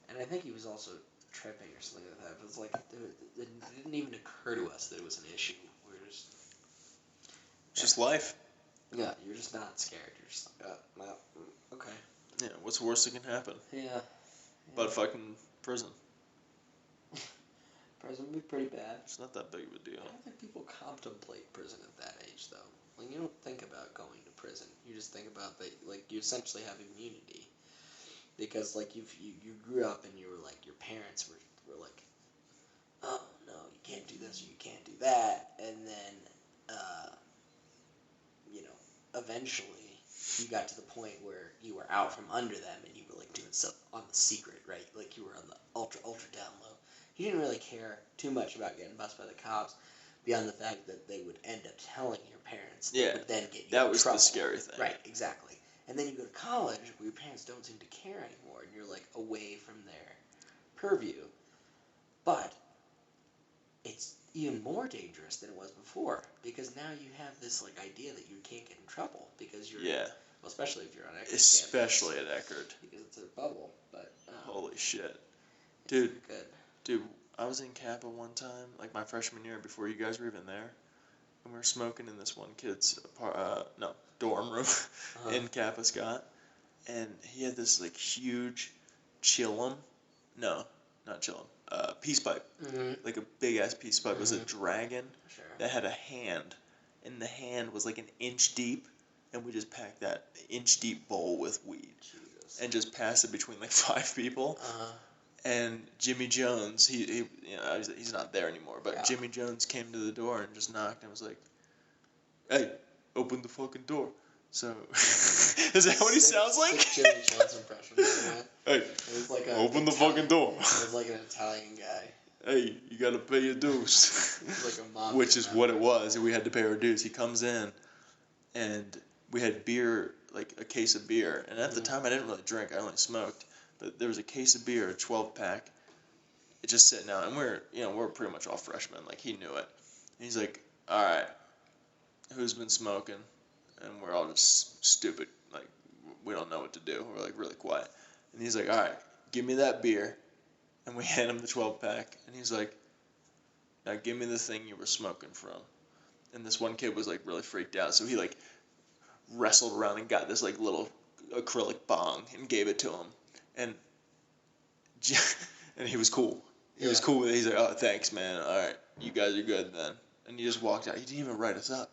And I think he was also tripping or something like that. It was like, it didn't even occur to us that it was an issue. We were just... It's just life. Yeah, you're just not scared. You're just like, well, okay. Yeah, what's the worst that can happen? Yeah. But fucking prison. Prison would be pretty bad. It's not that big of a deal. I don't think people contemplate prison at that age, though. Like, you don't think about going to prison. You just think about that, like, you essentially have immunity. Because, like, you grew up and you were like, your parents were like, oh, no, you can't do this or you can't do that. And then, eventually you got to the point where you were out from under them and you were, like, doing stuff on the secret, right? Like, you were on the ultra down low. You didn't really care too much about getting busted by the cops beyond the fact that they would end up telling your parents. Yeah, would then get you that in was trouble. the scary thing. Right, exactly. And then you go to college where your parents don't seem to care anymore and you're, like, away from their purview. But it's even more dangerous than it was before because now you have this, like, idea that you can't get in trouble because you're... Yeah. Well, especially if you're on Eckerd Especially campus, at Eckerd. because it's a bubble, but... Holy shit. Dude, good. Dude, I was in Kappa one time, like my freshman year before you guys were even there, and we were smoking in this one kid's dorm room in Kappa, Scott, and he had this like huge chillum, no, not chillum, peace pipe, like a big ass peace pipe. It was a dragon that had a hand, and the hand was like an inch deep, and we just packed that inch deep bowl with weed, and just passed it between like 5 people. And Jimmy Jones, he's not there anymore, but Jimmy Jones came to the door and just knocked and was like, "Hey, open the fucking door." So, is that what he sounds like? Jimmy Jones impression. Hey, like open the fucking door. It was like an Italian guy. Hey, you gotta pay your dues. Like a mom. Which is what it was. We had to pay our dues. He comes in, and we had beer, like a case of beer. And at the time, I didn't really drink. I only smoked. But there was a case of beer, a 12-pack, it's just sitting out, and we're pretty much all freshmen. Like, he knew it. And he's like, "All right, who's been smoking?" And we're all just stupid. Like, we don't know what to do. We're, like, really quiet. And he's like, "All right, give me that beer." And we hand him the 12-pack, and he's like, "Now give me the thing you were smoking from." And this one kid was, like, really freaked out, so he, like, wrestled around and got this, like, little acrylic bong and gave it to him. And he was cool. He was cool with it. He's like, "Oh, thanks, man. All right, you guys are good then." And he just walked out. He didn't even write us up.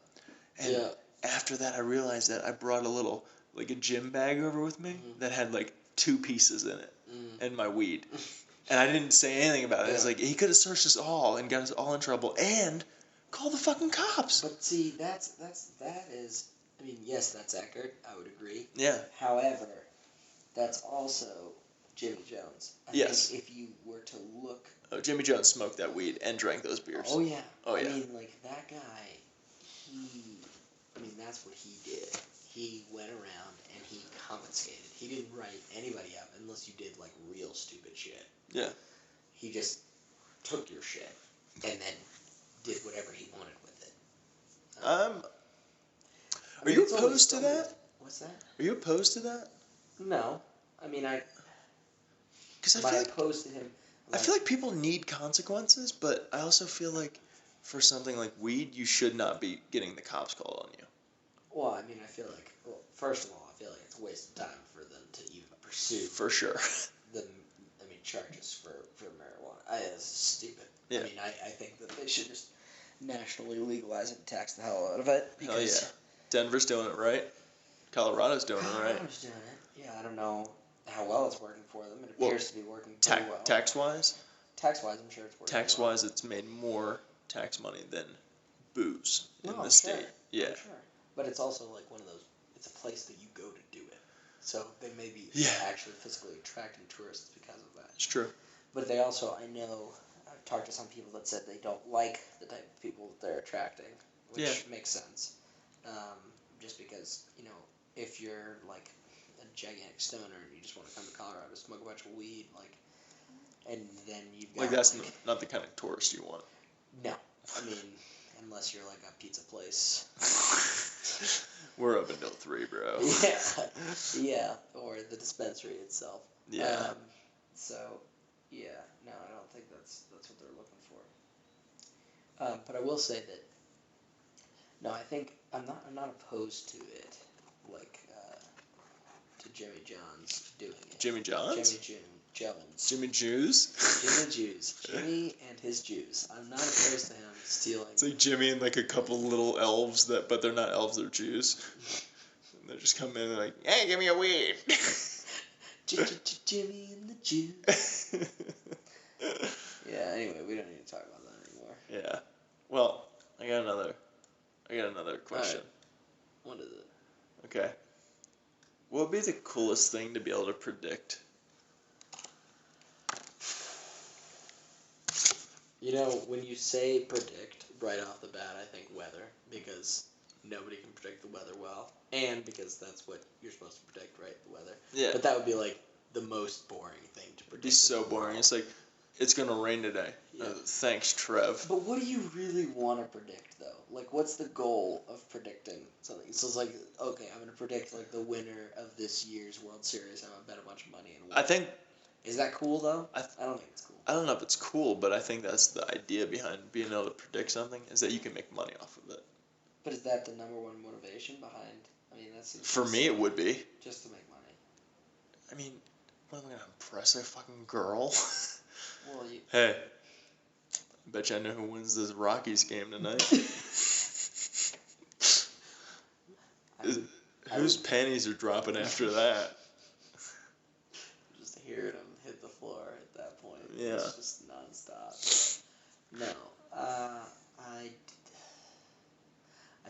And after that, I realized that I brought a gym bag over with me that had, 2 pieces in it and my weed. And I didn't say anything about it. It's like, he could have searched us all and got us all in trouble and called the fucking cops. But see, that is, I mean, yes, that's accurate. I would agree. Yeah. However, that's also Jimmy Jones. I think if you were to look... Oh, Jimmy Jones smoked that weed and drank those beers. Oh, yeah. Oh, yeah. I mean, that guy, that's what he did. He went around and he confiscated. He didn't write anybody up unless you did, real stupid shit. Yeah. He just took your shit and then did whatever he wanted with it. Are you opposed to that? What's that? Are you opposed to that? No. I mean, Because I feel opposed to him. I feel like people need consequences, but I also feel like for something like weed, you should not be getting the cops called on you. Well, I mean, I feel like, first of all, I feel like it's a waste of time for them to even pursue. For sure. Charges for marijuana. It's stupid. Yeah. I mean, I think that they should just nationally legalize it and tax the hell out of it. Hell yeah. Denver's doing it right. Colorado's doing it right. Colorado's doing it. Yeah, I don't know how well it's working for them. It appears to be working pretty well. Tax-wise? Tax-wise, I'm sure it's working Tax-wise, it's made more tax money than booze in the state. Sure. Yeah. I'm sure. But it's also one of those, it's a place that you go to do it. So they may be actually physically attracting tourists because of that. It's true. But they also, I know, I've talked to some people that said they don't like the type of people that they're attracting, which makes sense. Just because, if you're a gigantic stoner and you just want to come to Colorado to smoke a bunch of weed, and then you've got that's not the kind of tourist you want. No. I mean, unless you're a pizza place. We're open till 3, bro. Yeah, or the dispensary itself. Yeah. No, I don't think that's what they're looking for. But I will say that, no, I think I'm not opposed to it, to Jimmy Jones doing it. Jimmy Jones? Jones. Jimmy Jews? Jimmy Jews. Jimmy and his Jews. I'm not opposed to him stealing. It's like Jimmy and a couple little elves but they're not elves, they're Jews. And they just come in and hey, give me a weed. Jimmy and the Jews. Yeah, anyway, we don't need to talk about that anymore. Yeah. Well, I got another question. Right. What is it? Okay. What would be the coolest thing to be able to predict? When you say predict, right off the bat, I think weather, because nobody can predict the weather well, and because that's what you're supposed to predict, right, the weather. Yeah. But that would be, the most boring thing to predict. It'd be so boring. It's it's going to rain today. Yeah. Thanks, Trev. But what do you really want to predict, though? What's the goal of predicting something? So it's okay, I'm going to predict, the winner of this year's World Series. I'm going to bet a bunch of money and win. I think... Is that cool, though? I don't think it's cool. I don't know if it's cool, but I think that's the idea behind being able to predict something, is that you can make money off of it. But is that the number one motivation behind... I mean, that's... For me, it would be. Just to make money. I mean, what, am I going to impress a fucking girl? Well, Hey, I bet you I know who wins this Rockies game tonight. Whose panties are dropping after that? Just hearing them hit the floor at that point. Yeah. It's just nonstop. No. I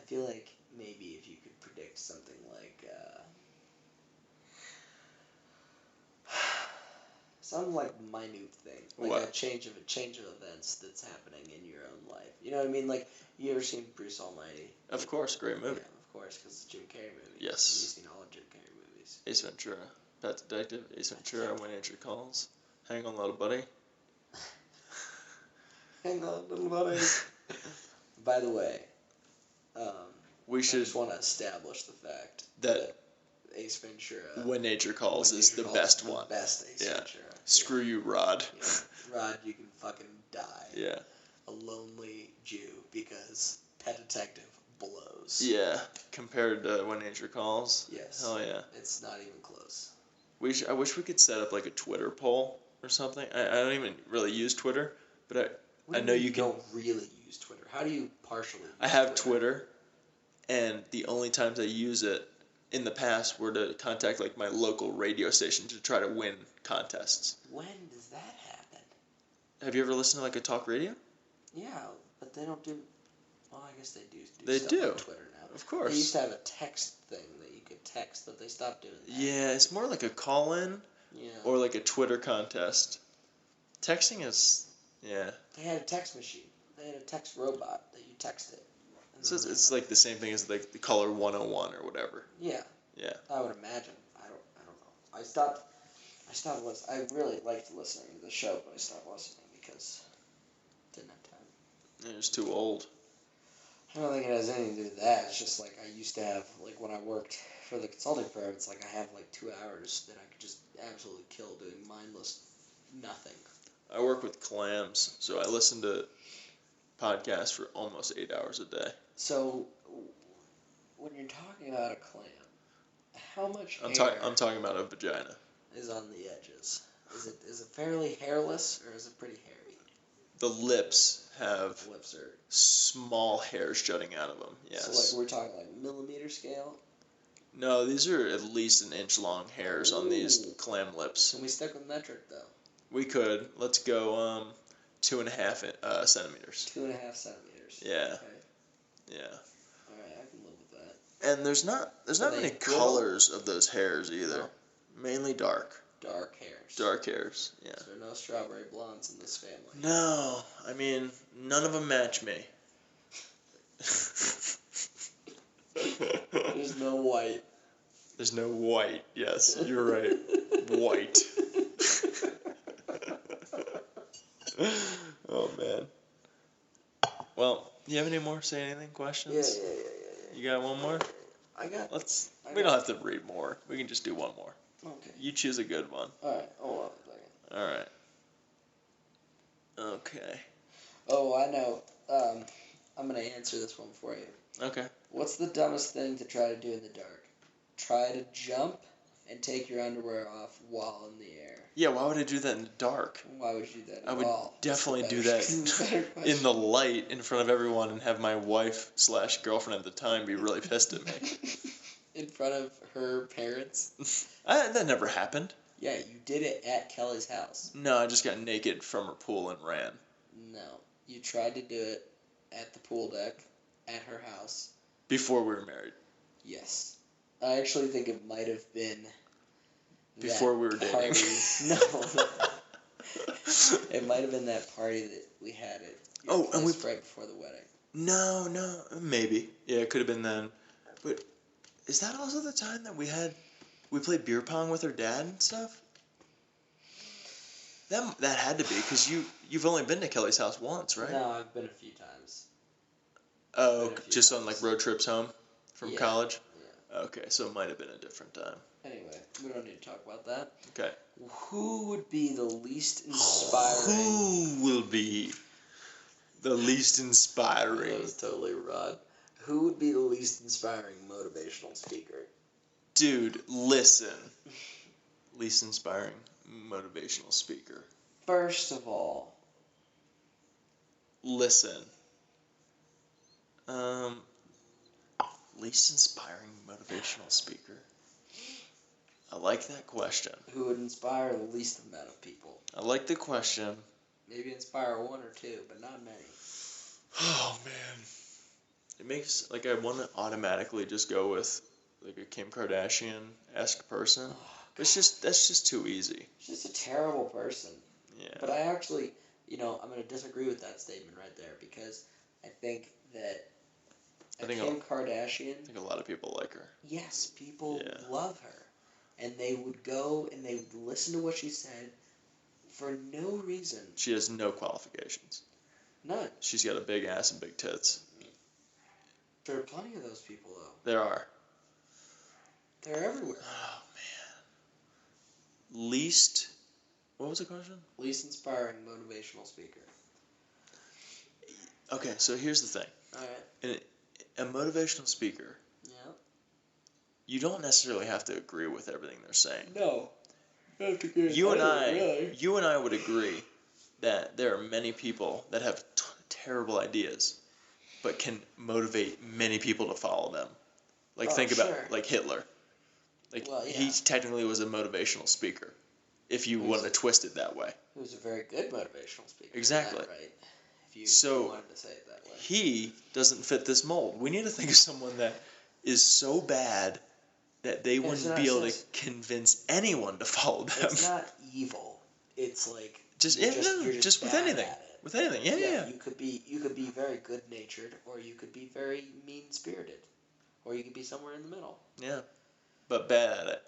feel like maybe if you could predict something some minute thing, a change of events that's happening in your own life. You know what I mean? You ever seen Bruce Almighty? Of course, great movie. Yeah, of course, because it's a Jim Carrey movie. Yes. You've seen all of Jim Carrey movies. Ace Ventura, Pet Detective, Ace Ventura, When Nature Calls, Hang on, Little Buddy. Hang on, little buddy. By the way, I just want to establish the fact that Ace Ventura, When Nature Calls, is the best one. Best Ace Ventura. Screw you, Rod. Yeah. Rod, you can fucking die. Yeah. A lonely Jew, because Pet Detective blows. Yeah, compared to When Nature Calls. Yes. Hell yeah. It's not even close. I wish we could set up a Twitter poll or something. I don't even really use Twitter, but I know you can. Don't really use Twitter. How do you partially use I have Twitter, and the only times I use it in the past were to contact like my local radio station to try to win contests. When does that happen? Have you ever listened to like a talk radio? Yeah, but they don't do. Well, I guess they do. They stuff do. on Twitter now. Of course. They used to have a text thing that you could text, but they stopped doing that. Yeah, it's more like a call-in. Yeah. Or like a Twitter contest. Texting is, yeah. They had a text machine. They had a text robot that you texted. So it's like the same thing as like the Color 101 or whatever. Yeah. Yeah. I would imagine. I don't know. I stopped listening. I really liked listening to the show, but I stopped listening because I didn't have time. You're just too old. I don't think it has anything to do with that. It's just like I used to have, like when I worked for the consulting firm, it's like I have like 2 hours that I could just absolutely kill doing mindless nothing. I work with clams, so I listen to podcasts for almost 8 hours a day. So, when you're talking about a clam, how much I'm hair talking about a vagina. is on the edges? Is it fairly hairless, or is it pretty hairy? The lips have Lips are... small hairs jutting out of them, yes. So, like, we're talking like millimeter scale? No, these are at least an inch long hairs on these clam lips. Can we stick with metric, though? We could. Let's go 2.5 centimeters. 2.5 centimeters. Yeah. Okay. Yeah. Alright, I can live with that. And there's not many colors of those hairs either. No. Mainly dark. Dark hairs. Dark hairs, yeah. So there are no strawberry blondes in this family. No, I mean, none of them match me. There's no white. There's no white, yes, you're right. White. Oh, man. Well, do you have any more say anything questions? Yeah. You got one more? We don't have to read more. We can just do one more. Okay. You choose a good one. Alright, hold on a second. Alright. Okay. Oh, I know. I'm going to answer this one for you. Okay. What's the dumbest thing to try to do in the dark? Try to jump and take your underwear off while in the air. Yeah, why would I do that in the dark? Why would you do that I would definitely do that in the light in front of everyone and have my wife/girlfriend at the time be really pissed at me. In front of her parents? That never happened. Yeah, you did it at Kelly's house. No, I just got naked from her pool and ran. No, you tried to do it at the pool deck at her house. Before we were married. Yes. I actually think it might have been... Before we were dating. No. It might have been that party that we had at your place right before the wedding. No, maybe. Yeah, it could have been then. But is that also the time that we played beer pong with her dad and stuff? That had to be, because you've only been to Kelly's house once, right? No, I've been a few times. Oh, just on like road trips home from college? Yeah. Okay, so it might have been a different time. Anyway, we don't need to talk about that. Okay. Who would be the least inspiring... Who will be the least inspiring? That was totally Rod. Who would be the least inspiring motivational speaker? Dude, listen. Least inspiring motivational speaker. First of all. Listen. Least inspiring motivational speaker. I like that question. Who would inspire the least amount of people? I like the question. Maybe inspire one or two, but not many. Oh, man. It makes, like, I want to automatically just go with, like, a Kim Kardashian-esque person. That's just too easy. She's just a terrible person. Yeah. But I actually, I'm going to disagree with that statement right there, because I think that Kim Kardashian... I think a lot of people like her. Yes, people love her. And they would go and they would listen to what she said for no reason. She has no qualifications. None. She's got a big ass and big tits. There are plenty of those people, though. There are. They're everywhere. Oh, man. Least... What was the question? Least inspiring motivational speaker. Okay, so here's the thing. Alright. A motivational speaker... Yeah. You don't necessarily have to agree with everything they're saying. No. You have to agree. You and I would agree that there are many people that have terrible ideas, but can motivate many people to follow them. Like, think about it, like Hitler. Like, he technically was a motivational speaker, if you want to twist it that way. He was a very good motivational speaker. Exactly. Right? If you wanted to say it that way. He doesn't fit this mold. We need to think of someone that is so bad that they wouldn't be able to convince anyone to follow them. It's not evil. It's like just with anything. With anything, yeah. You could be very good natured, or you could be very mean spirited, or you could be somewhere in the middle. Yeah, but bad at it.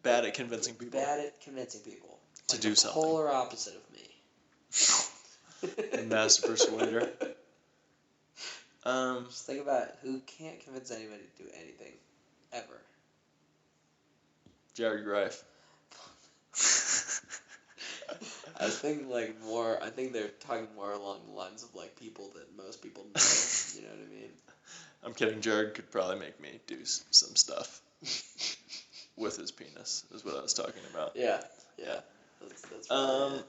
Bad at convincing people. Bad at convincing people to do something. Polar opposite of me. The master persuader. Just think about who can't convince anybody to do anything, ever. Jared Greif. I think they're talking more along the lines of like people that most people know. You know what I mean? I'm kidding. Jared could probably make me do some stuff with his penis. Is what I was talking about. Yeah. That's probably it.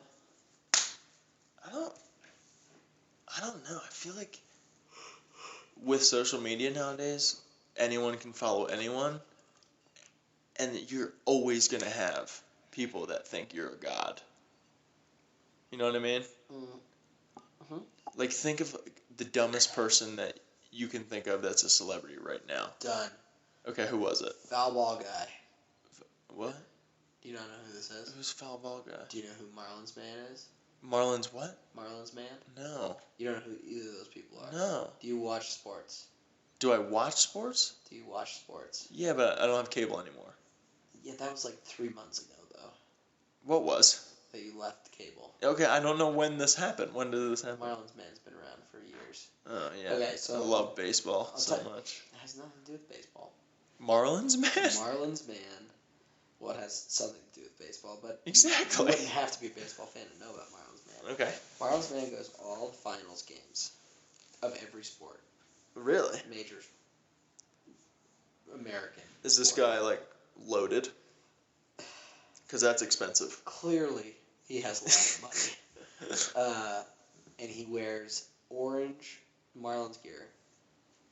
I don't know. I feel like with social media nowadays, anyone can follow anyone, and you're always gonna have people that think you're a god. You know what I mean? Mm-hmm. Like, think of the dumbest person that you can think of that's a celebrity right now. Done. Okay, who was it? Foul ball guy. What? Do you not know who this is? Who's foul ball guy? Do you know who Marlins Man is? Marlins what? Marlins Man? No. You don't know who either of those people are? No. Do you watch sports? Do I watch sports? Do you watch sports? Yeah, but I don't have cable anymore. Yeah, that was like 3 months ago, though. What was? That you left cable. Okay, I don't know when this happened. When did this happen? Marlins Man's been around for years. Oh, yeah. Okay, so... I love baseball so much. It has nothing to do with baseball. Marlins Man? Marlins Man. Well, it has something to do with baseball, but... Exactly. You wouldn't have to be a baseball fan to know about Marlins Man. Okay. Marlins Man goes all the finals games of every sport. Really? Major American. Is this guy, like, loaded? Because that's expensive. Clearly, he has a lot of money. And he wears orange Marlins gear.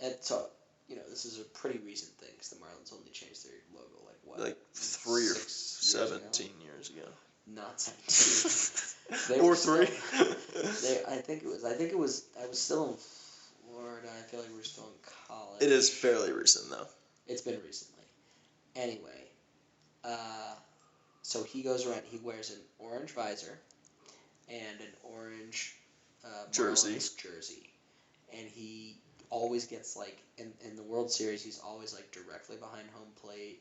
And so, this is a pretty recent thing, because the Marlins only changed their logo, like, what? Like 3 or 17 years ago. Not 17. Or 3. I was still in Florida. I feel like we're still in college. It is fairly recent, though. It's been recently. Anyway, so he goes around, he wears an orange visor and an orange Marlins jersey. And he always gets, like, in the World Series, he's always, like, directly behind home plate.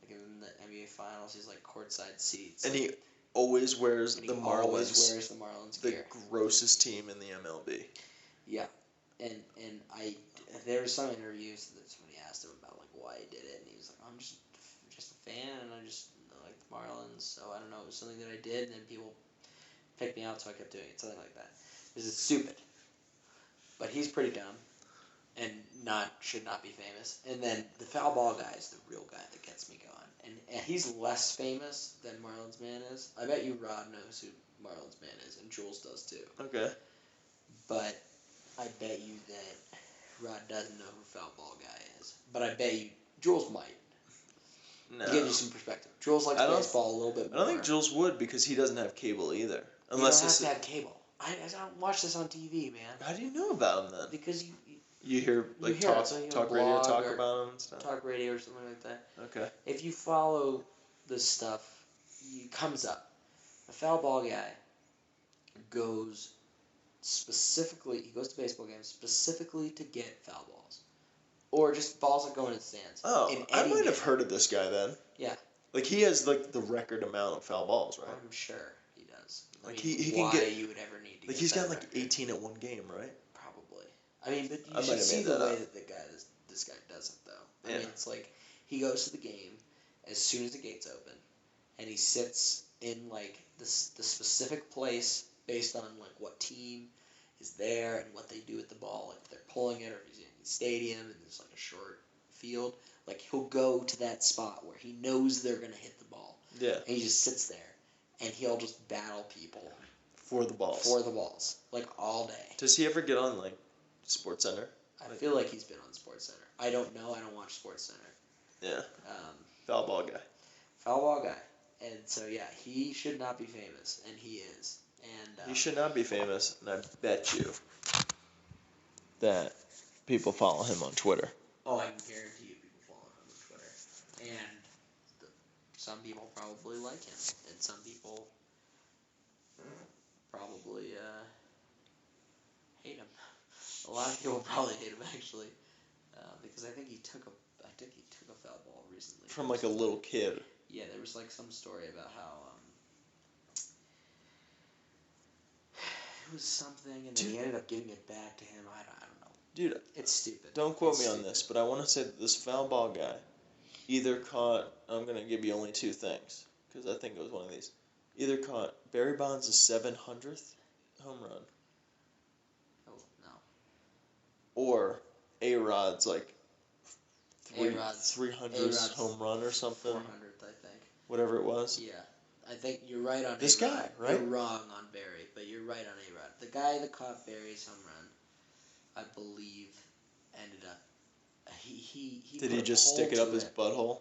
Like, in the NBA Finals, he's, like, courtside seats. And he always wears the Marlins. Always wears the Marlins gear. The grossest team in the MLB. Yeah. And there were some interviews that somebody asked him about, like, why he did it. And he was like, I'm just a fan, and I just like the Marlins, so I don't know, it was something that I did, and then people picked me out, so I kept doing it, something like that. This is stupid. But he's pretty dumb, and should not be famous. And then the foul ball guy is the real guy that gets me going. And he's less famous than Marlins Man is. I bet you Rod knows who Marlins Man is, and Jules does too. Okay. But I bet you that Rod doesn't know who foul ball guy is. But I bet you Jules might. No. To give you some perspective. Jules likes baseball a little bit more. I don't think Jules would, because he doesn't have cable either. Unless you don't have to have cable. I don't watch this on TV, man. How do you know about him then? Because you hear, like, talk radio talk about him and stuff? Talk radio or something like that. Okay. If you follow this stuff, it comes up. A foul ball guy goes to baseball games specifically to get foul balls. Or just balls that go in the stands. Oh, I might have heard of this guy then. Yeah. Like, he has, like, the record amount of foul balls, right? I'm sure he does. Like, he can get... you would ever need to like, get he's got, record. like, 18 at one game, right? Probably. I mean, but you should see the way that this guy does it, though. I mean, it's like, he goes to the game as soon as the gates open, and he sits in, like, the specific place based on, like, what team is there and what they do with the ball. Like, if they're pulling it, or if he's in the stadium and there's, like, a short field. Like, he'll go to that spot where he knows they're going to hit the ball. Yeah. And he just sits there, and he'll just battle people. For the balls. Like, all day. Does he ever get on, like, SportsCenter? I feel like he's been on SportsCenter. I don't know. I don't watch SportsCenter. Yeah. Foul ball guy. Foul ball guy. And so, yeah, he should not be famous, and he is. And He should not be famous, and I bet you that people follow him on Twitter. Oh, I can guarantee you people follow him on Twitter. And some people probably like him, and some people probably hate him. A lot of people probably hate him, actually, because I think he took a foul ball recently. From like a little kid. Yeah, there was like some story about how it was something, and then he ended up giving it back to him. I don't know. Dude, it's stupid. Don't quote me on this, but I want to say that this foul ball guy either caught. I'm gonna give you only two things because I think it was one of these. Either caught Barry Bonds' 700th home run. Oh no. Or A-Rod's like A-Rod's 300th home run or something. 400th, I think. Whatever it was. Yeah. I think you're right on this A-Rod. Guy, right? You're wrong on Barry, but you're right on A-Rod. The guy that caught Barry's home run, I believe, ended up. He Did put he a just pole stick it up to his butthole?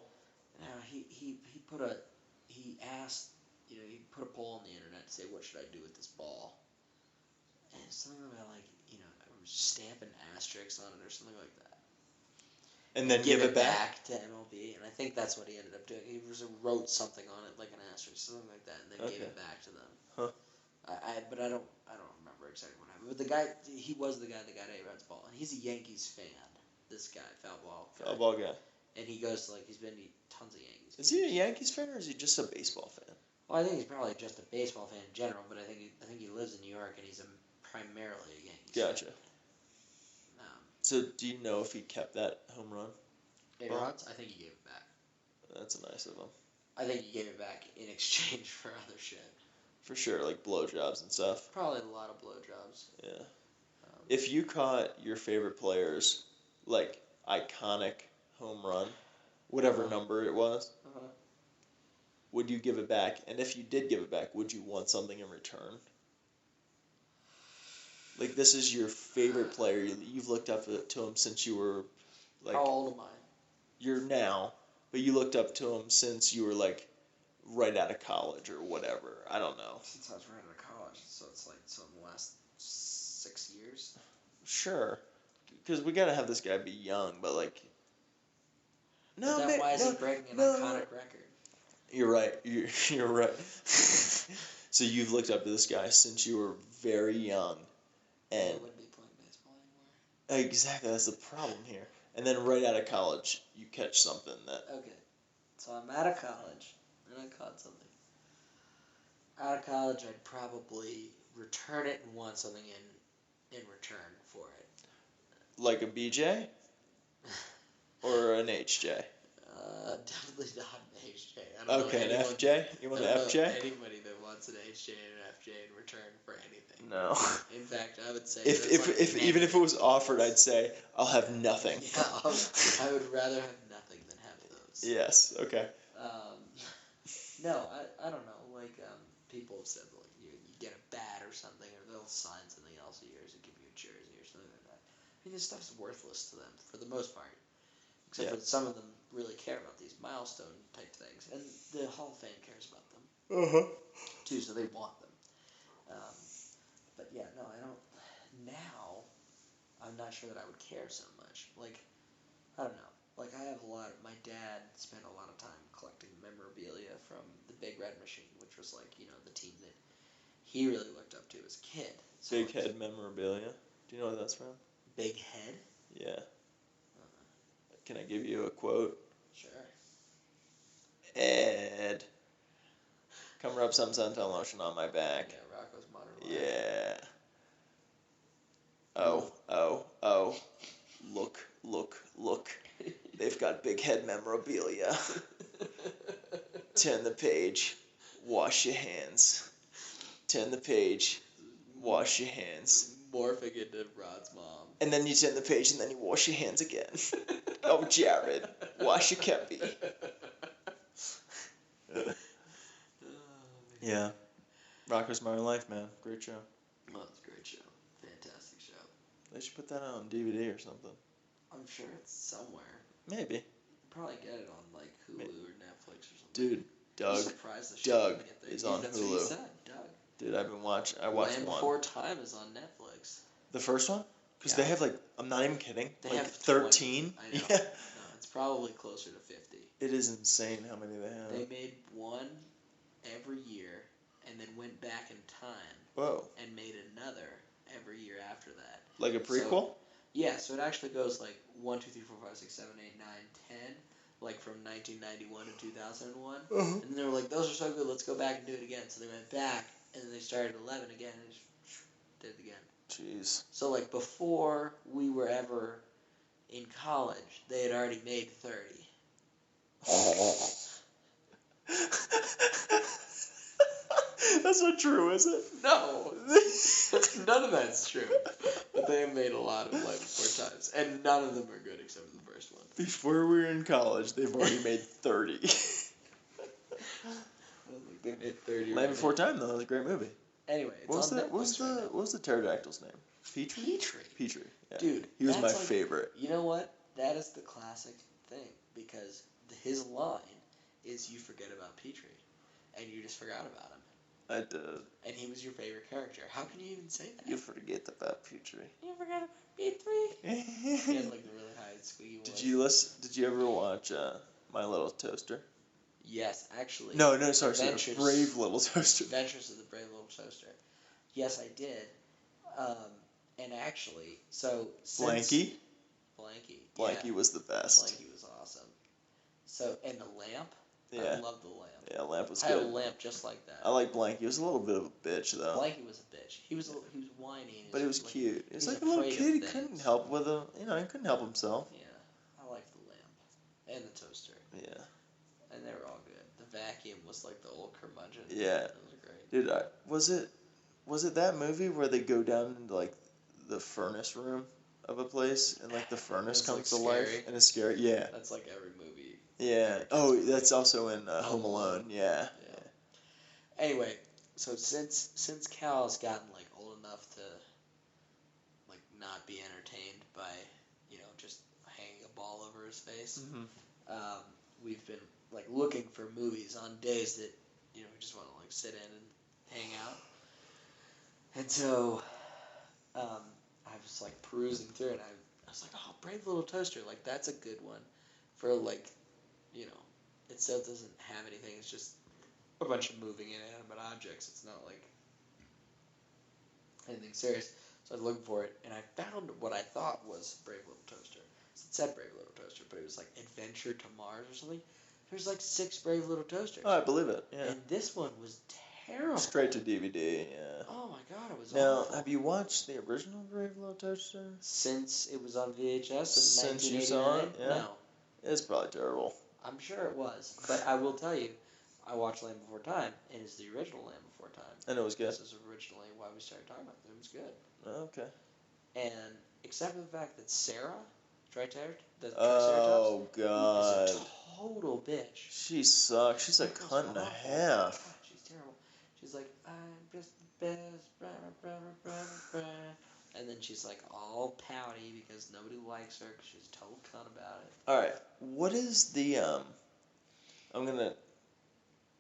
No, he asked, he put a poll on the internet to say, what should I do with this ball? And something about like, stamp an asterisk on it or something like that. And then give it back to MLB, and I think that's what he ended up doing. He wrote something on it, like an asterisk, something like that, and then gave it back to them. Huh. But I don't remember exactly what happened. But the guy, he was the guy that got A-Rod's ball, and he's a Yankees fan. This guy, foul ball guy. And he goes to he's been to tons of Yankees games. Is he a Yankees fan or is he just a baseball fan? Well, I think he's probably just a baseball fan in general, but I think he lives in New York and he's primarily a Yankees fan. Gotcha. So do you know if he kept that home run? A-Rod's? I think he gave it back. That's nice of him. I think he gave it back in exchange for other shit. For sure, like blowjobs and stuff. Probably a lot of blowjobs. Yeah. If you caught your favorite player's iconic home run, whatever number it was, would you give it back? And if you did give it back, would you want something in return? Like, this is your favorite player. You've looked up to him since you were, How old am I? You're now, but you looked up to him since you were, right out of college or whatever. I don't know. Since I was right out of college, so it's in the last 6 years? Sure. Because we gotta have this guy be young, but, No, but then why is he breaking an iconic record? You're right. You're right. So you've looked up to this guy since you were very young. And I wouldn't be playing baseball anymore. Exactly, that's the problem here. And then right out of college, you catch something that... Okay, so I'm out of college, and I caught something. Out of college, I'd probably return it and want something in return for it. Like a BJ? Or an HJ? Definitely not an HJ. An FJ? You want an FJ? Anybody that wants an HJ and an FJ in return for anything. No. In fact, I would say even if it was offered, I'd say I'll have nothing. Yeah, I would rather have nothing than have those. Yes. Okay. No, I don't know. People have said you get a bat or something, or they'll sign something else of yours and give you a jersey or something like that. I mean, this stuff's worthless to them for the most part. Except for some of them really care about these milestone type things, and the Hall of Fame cares about them too, so they want them. But yeah, no, I don't. Now, I'm not sure that I would care so much. I don't know. I have my dad spent a lot of time collecting memorabilia from the Big Red Machine, which was the team that he really looked up to as a kid. So Big Head memorabilia. Do you know what that's from? Big Head? Yeah. Can I give you a quote? Sure. Ed, come rub some suntan lotion on my back. Yeah, Rocco's Modern Life. Yeah. Oh. Look. They've got Big Head memorabilia. Turn the page. Wash your hands. Turn the page. Wash your hands. Morphing into Rod's mom. And then you turn the page and then you wash your hands again. Oh, Jared, wash your kepi. Yeah. Rocco's Modern Life, man. Great show. Oh, it's a great show. Fantastic show. They should put that out on DVD or something. I'm sure it's somewhere. Maybe. You probably get it on like Hulu or Netflix or something. Dude, Doug is on That's Hulu. what you said, Doug. Dude, I watched Land one. Before Time is on Netflix. The first one? Because they have I'm not even kidding, they like have 13. 20. I know. Yeah. No, it's probably closer to 50. It is insane how many they have. They made one every year and then went back in time. Whoa. And made another every year after that. Like a prequel? So it actually goes like 1, 2, 3, 4, 5, 6, 7, 8, 9, 10. Like from 1991 to 2001. Uh-huh. And then they were like, those are so good, let's go back and do it again. So they went back and then they started 11 again and just did it again. Jeez. So like before we were ever in college, they had already made 30. That's not true, is it? No. None of that's true. But they have made a lot of Life Before Times. And none of them are good except for the first one. Before we were in college, they've already made 30. They made 30. Land Before Time, though, that was a great movie. Anyway, it's what was the pterodactyl's name? Petrie? Petrie. Yeah. Dude, he was my favorite. You know what? That is the classic thing because his line is "You forget about Petrie," and you just forgot about him. I did. And he was your favorite character. How can you even say that? You forget about Petrie. You forget about Petrie. He had like the really high squeaky voice. Did you ever watch My Little Toaster? Yes, actually. No, sorry. Brave Little Toaster. Adventures of the Brave Little Toaster. Yes, I did. And actually, so Blanky Blanky was the best. Blanky was awesome. So, and the lamp. Yeah. I love the lamp. Yeah, lamp was I good. had a lamp just like that. I like Blanky. He was a little bit of a bitch though. Blanky was a bitch. He was whiny. But he was cute. He was like a afraid little of kid. He things. couldn't help with him. He couldn't help himself. Yeah, I liked the lamp and the toaster. Yeah. And they were all good. The vacuum was like the old curmudgeon. Yeah. It was great. Dude, was it that movie where they go down into like the furnace room of a place and like the furnace comes to life and it's scary? Yeah. That's like every movie. Yeah. Oh, that's also in Home Alone. Yeah. Anyway, so since Cal's gotten like old enough to like not be entertained by just hanging a ball over his face, we've been like looking for movies on days that we just want to like sit in and hang out. And so I was like perusing through it. I was like, oh, Brave Little Toaster, like that's a good one for like it still doesn't have anything. It's just a bunch of moving inanimate objects. It's not like anything serious. So I was looking for it, and I found what I thought was Brave Little Toaster. It said Brave Little Toaster, but it was like Adventure to Mars or something. There's like 6 Brave Little Toasters. Oh, I believe it. Yeah. And this one was terrible. Straight to DVD. Yeah. Oh my god, it was Now, awful. have you watched the original Brave Little Toaster? Since it was on VHS in Since 1989? you saw it? Yeah. No. It's probably terrible. I'm sure it was. But I will tell you, I watched Land Before Time, and it's the original Land Before Time. And it was good. This is originally why we started talking about it. It was good. Okay. And except for the fact that Sarah, Triceratops, oh god, is a total bitch. She sucks. She's a cunt and a half. God, she's terrible. She's like, I'm just the best, blah, blah, blah, blah, blah. And then she's like all pouty because nobody likes her because she's a total cunt about it. All right, what is the I'm gonna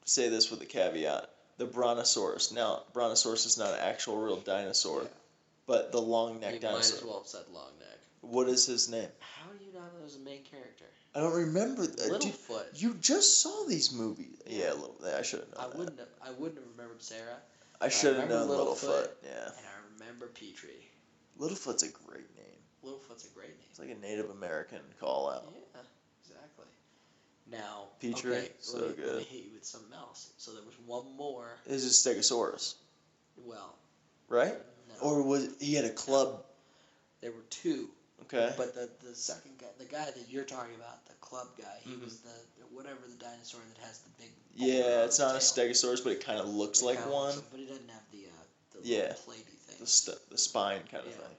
say this with a caveat. The Brontosaurus. Now, Brontosaurus is not an actual real dinosaur, but the long neck dinosaur. Might as well have said long neck. What is his name? How do you not know there's a main character? I don't remember. Littlefoot. You just saw these movies. Yeah, I should have known. I wouldn't have remembered Sarah. I should have known Littlefoot. Yeah. And I remember Petrie. Littlefoot's a great name. Littlefoot's a great name. It's like a Native American call out. Yeah, exactly. Now, Petrie, okay, so let good. me hit you with something else. So there was one more. Is it Stegosaurus? Well. Right? No. Or he had a club? There were 2. Okay. But the second guy, the guy that you're talking about, the club guy, he was the whatever the dinosaur that has the big. Yeah, it's not a Stegosaurus, but it kind of looks like one. But he doesn't have the little platy thing. The spine kind of thing.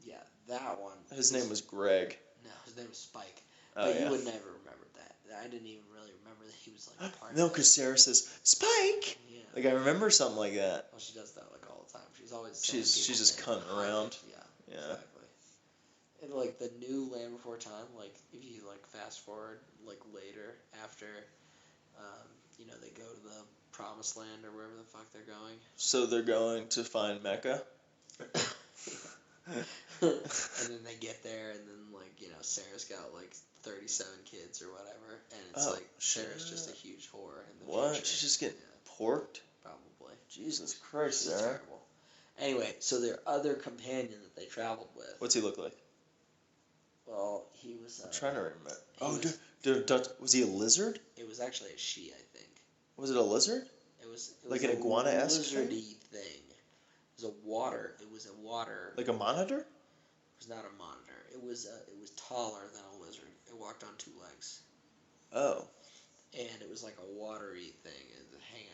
Yeah, that one. His name was Greg. No, his name was Spike. Oh, but yeah. you would never remember that. I didn't even really remember that he was like part No, of it. because Sarah says, Spike! Yeah. Like, I remember something like that. Well, she does that like all the time. She's She's always she's just cutting around. Yeah, exactly. And like the new Land Before Time, like if you like fast forward like later after, they go to the Promised Land or wherever the fuck they're going. So they're going to find Mecca. And then they get there, and then Sarah's got like 37 kids or whatever, and it's Sarah's just a huge whore in the future. She's just getting porked? Probably. Jesus Christ, She's Sarah. terrible. Anyway, so their other companion that they traveled with. What's he look like? Well, he was. I'm trying to remember. Was he a lizard? It was actually a she, I think. Was it a lizard? It was like an iguana-esque lizardy thing. It was a water. Like a monitor? It was not a monitor. It was taller than a lizard. It walked on two legs. Oh. And it was like a watery thing. It hang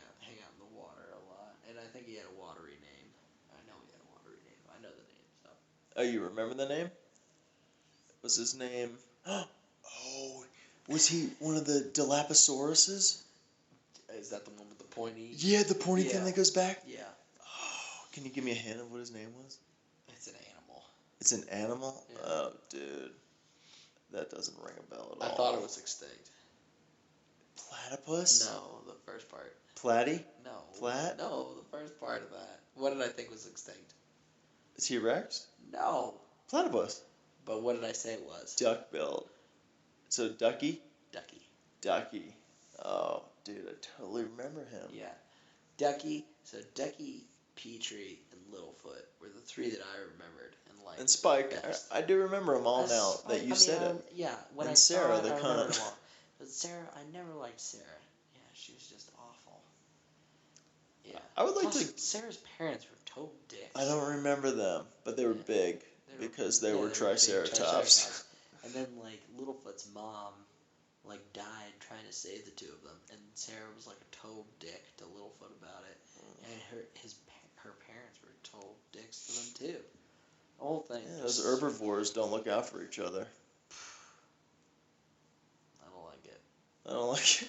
out in the water a lot. And I think he had a watery name. I know he had a watery name. I know the name. So. Oh, you remember the name? Was his name? Oh, was he one of the Dilophosaurus's? Is that the one with the pointy? Yeah, the pointy thing that goes back? Yeah. Oh, can you give me a hint of what his name was? It's an animal. It's an animal? Yeah. Oh, dude. That doesn't ring a bell at all. I thought it was extinct. Platypus? No, the first part. Platy? No. Plat? No, the first part of that. What did I think was extinct? T-Rex? No. Platypus. But what did I say it was? Duck-billed. So Ducky? Ducky. Oh, dude, I totally remember him. Yeah. Ducky. So Ducky, Petrie, and Littlefoot were the three that I remembered. And Spike. I do remember them all now that you said it. Yeah. When and I Sarah, saw it, the I remembered cunt. them all. But Sarah, I never liked Sarah. Yeah, she was just awful. Yeah. I would like Plus, Sarah's parents were total dicks. I don't remember them, but they were big because they were Triceratops. And then Littlefoot's mom died trying to save the two of them, and Sarah was like a total dick to Littlefoot about it, and her parents were total dicks to them too. The whole thing. Yeah, those herbivores don't look out for each other. I don't like it.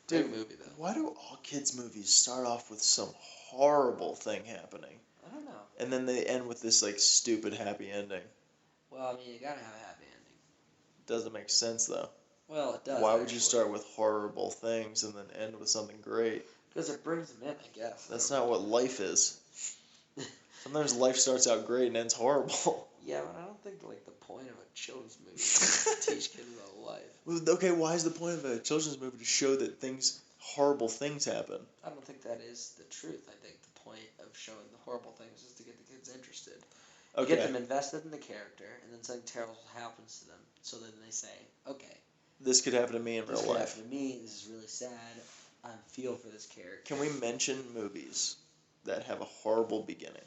Dude, Great movie though. Why do all kids' movies start off with some horrible thing happening? I don't know. And then they end with this stupid happy ending. Well, I mean, you gotta have a happy ending. Doesn't make sense though. Well, it does. Why would you start with horrible things and then end with something great? Because it brings them in, I guess. That's not what life is. Sometimes life starts out great and ends horrible. Yeah, but I don't think the point of a children's movie is to teach kids about life. Well, okay, why is the point of a children's movie to show that horrible things happen? I don't think that is the truth. I think the point of showing the horrible things is to get the kids interested. Okay. You get them invested in the character, and then something terrible happens to them. So then they say, okay. This could happen to me in real life. This could happen to me. This is really sad. I feel for this character. Can we mention movies that have a horrible beginning?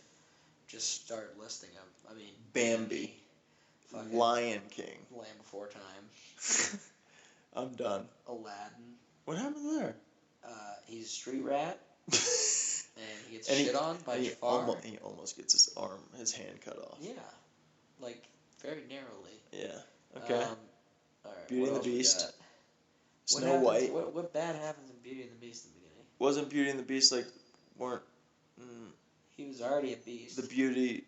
Just start listing them. I mean, Bambi. Lion King. Land Before Time. I'm done. Aladdin. What happened there? He's a street rat. And he gets shit on by Jafar. He almost gets his hand cut off. Yeah. Very narrowly. Yeah. Okay. All right, Beauty and the Beast. Snow White. What bad happens in Beauty and the Beast in the beginning? Wasn't Beauty and the Beast weren't... He was already a beast. The beauty...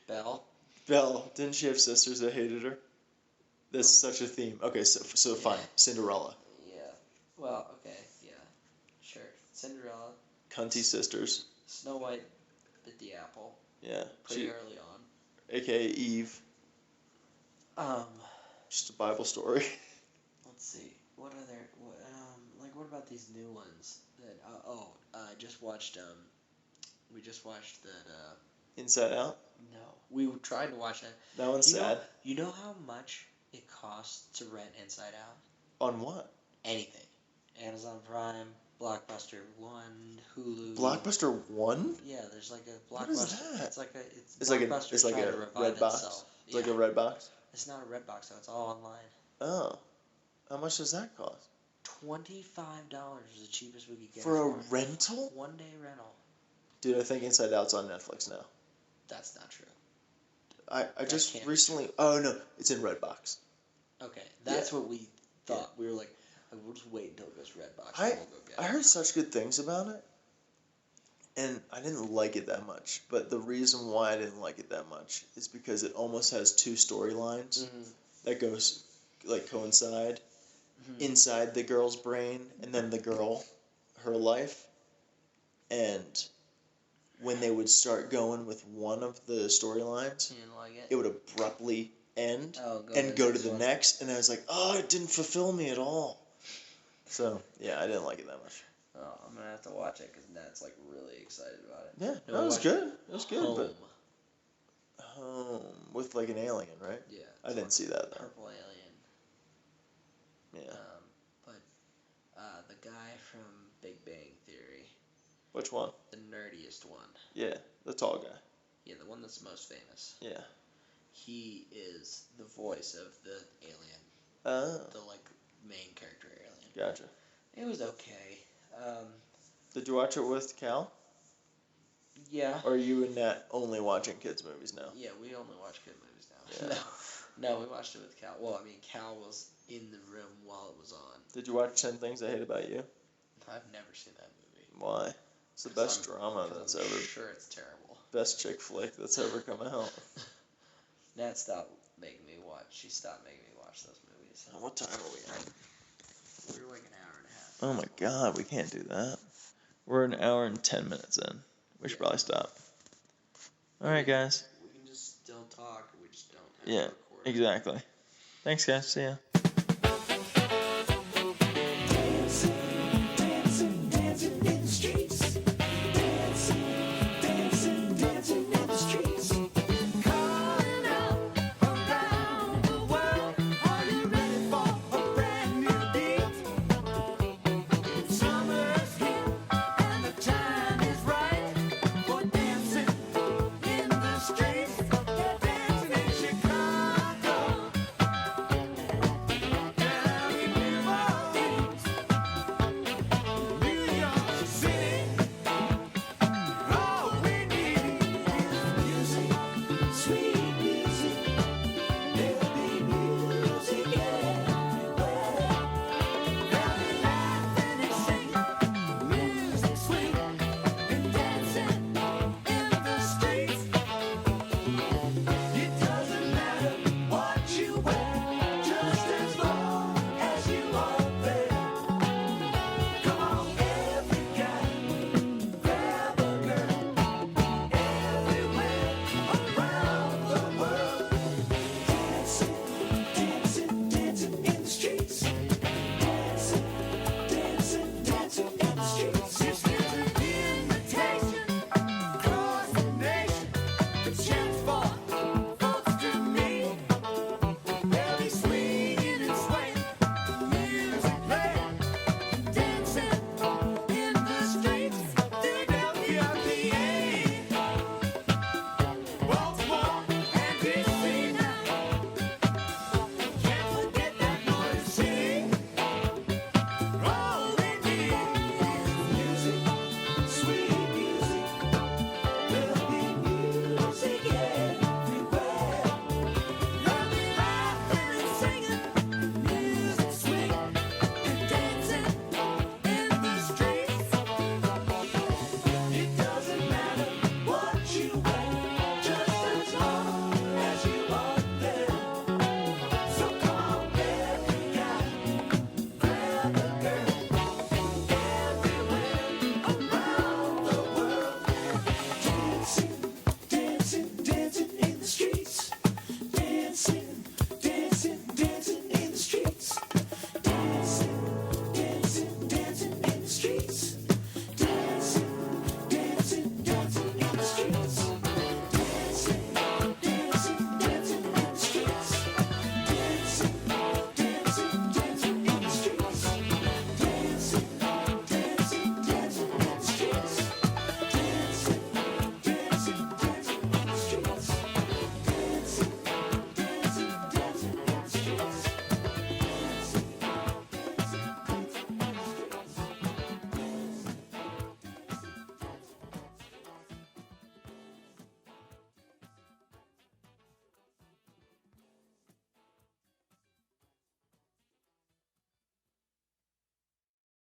Belle. Didn't she have sisters that hated her? That's such a theme. Okay, so fine. Cinderella. Yeah. Well, okay, yeah. Sure. Cinderella. Cunty sisters. Snow White bit the apple. Yeah. Pretty early on. AKA Eve. Just a Bible story. Let's see. What about these new ones that I just watched we just watched that Inside Out? No. We were trying to watch that. That one's sad. You know how much it costs to rent Inside Out? On what? Anything. Amazon Prime, Blockbuster One, Hulu. Blockbuster One? Yeah, there's a Blockbuster. What is that? It's like a red box. It's like a red box. It's not a red box though. It's all online. Oh, how much does that cost? $25 is the cheapest we could get for a rental. 1 day rental. Dude, I think Inside Out's on Netflix now. That's not true. I just recently. Oh no, it's in Redbox. Okay, that's what we thought. Yeah. We were like, we'll just wait until it goes Redbox. And we'll go get it. I heard such good things about it. And I didn't like it that much. But the reason why I didn't like it that much is because it almost has two storylines that goes like coincide inside the girl's brain and then the girl, her life. And when they would start going with one of the storylines, like it would abruptly end go and go to the one. next, and I was like, oh, it didn't fulfill me at all. So, yeah, I didn't like it that much. Oh, I'm going to have to watch it because Nat's like really excited about it. Yeah, no, it was good. It was good. Home. But Home. With like an alien, right? Yeah. I didn't see that, though. Purple alien. Yeah. But the guy from Big Bang Theory. Which one? The nerdiest one. Yeah, the tall guy. Yeah, the one that's most famous. Yeah. He is the voice of the alien. Oh. The like main character alien. Gotcha. It was okay. Did you watch it with Cal? Yeah. Or are you and Nat only watching kids' movies now? Yeah, we only watch kid movies now. Yeah. No, we watched it with Cal. Well, I mean, Cal was in the room while it was on. Did you watch 10 Things I Hate About You? I've never seen that movie. Why? It's the best drama that's ever. I'm sure it's terrible. Best chick flick that's ever come out. Nat stopped making me watch. She stopped making me watch those movies. What time are we at? We're like an hour and a half. Oh my god, we can't do that. We're an hour and 10 minutes in. We should probably stop. Alright, guys. We can just still talk. We just don't have to record. Exactly. Thanks, guys. See ya.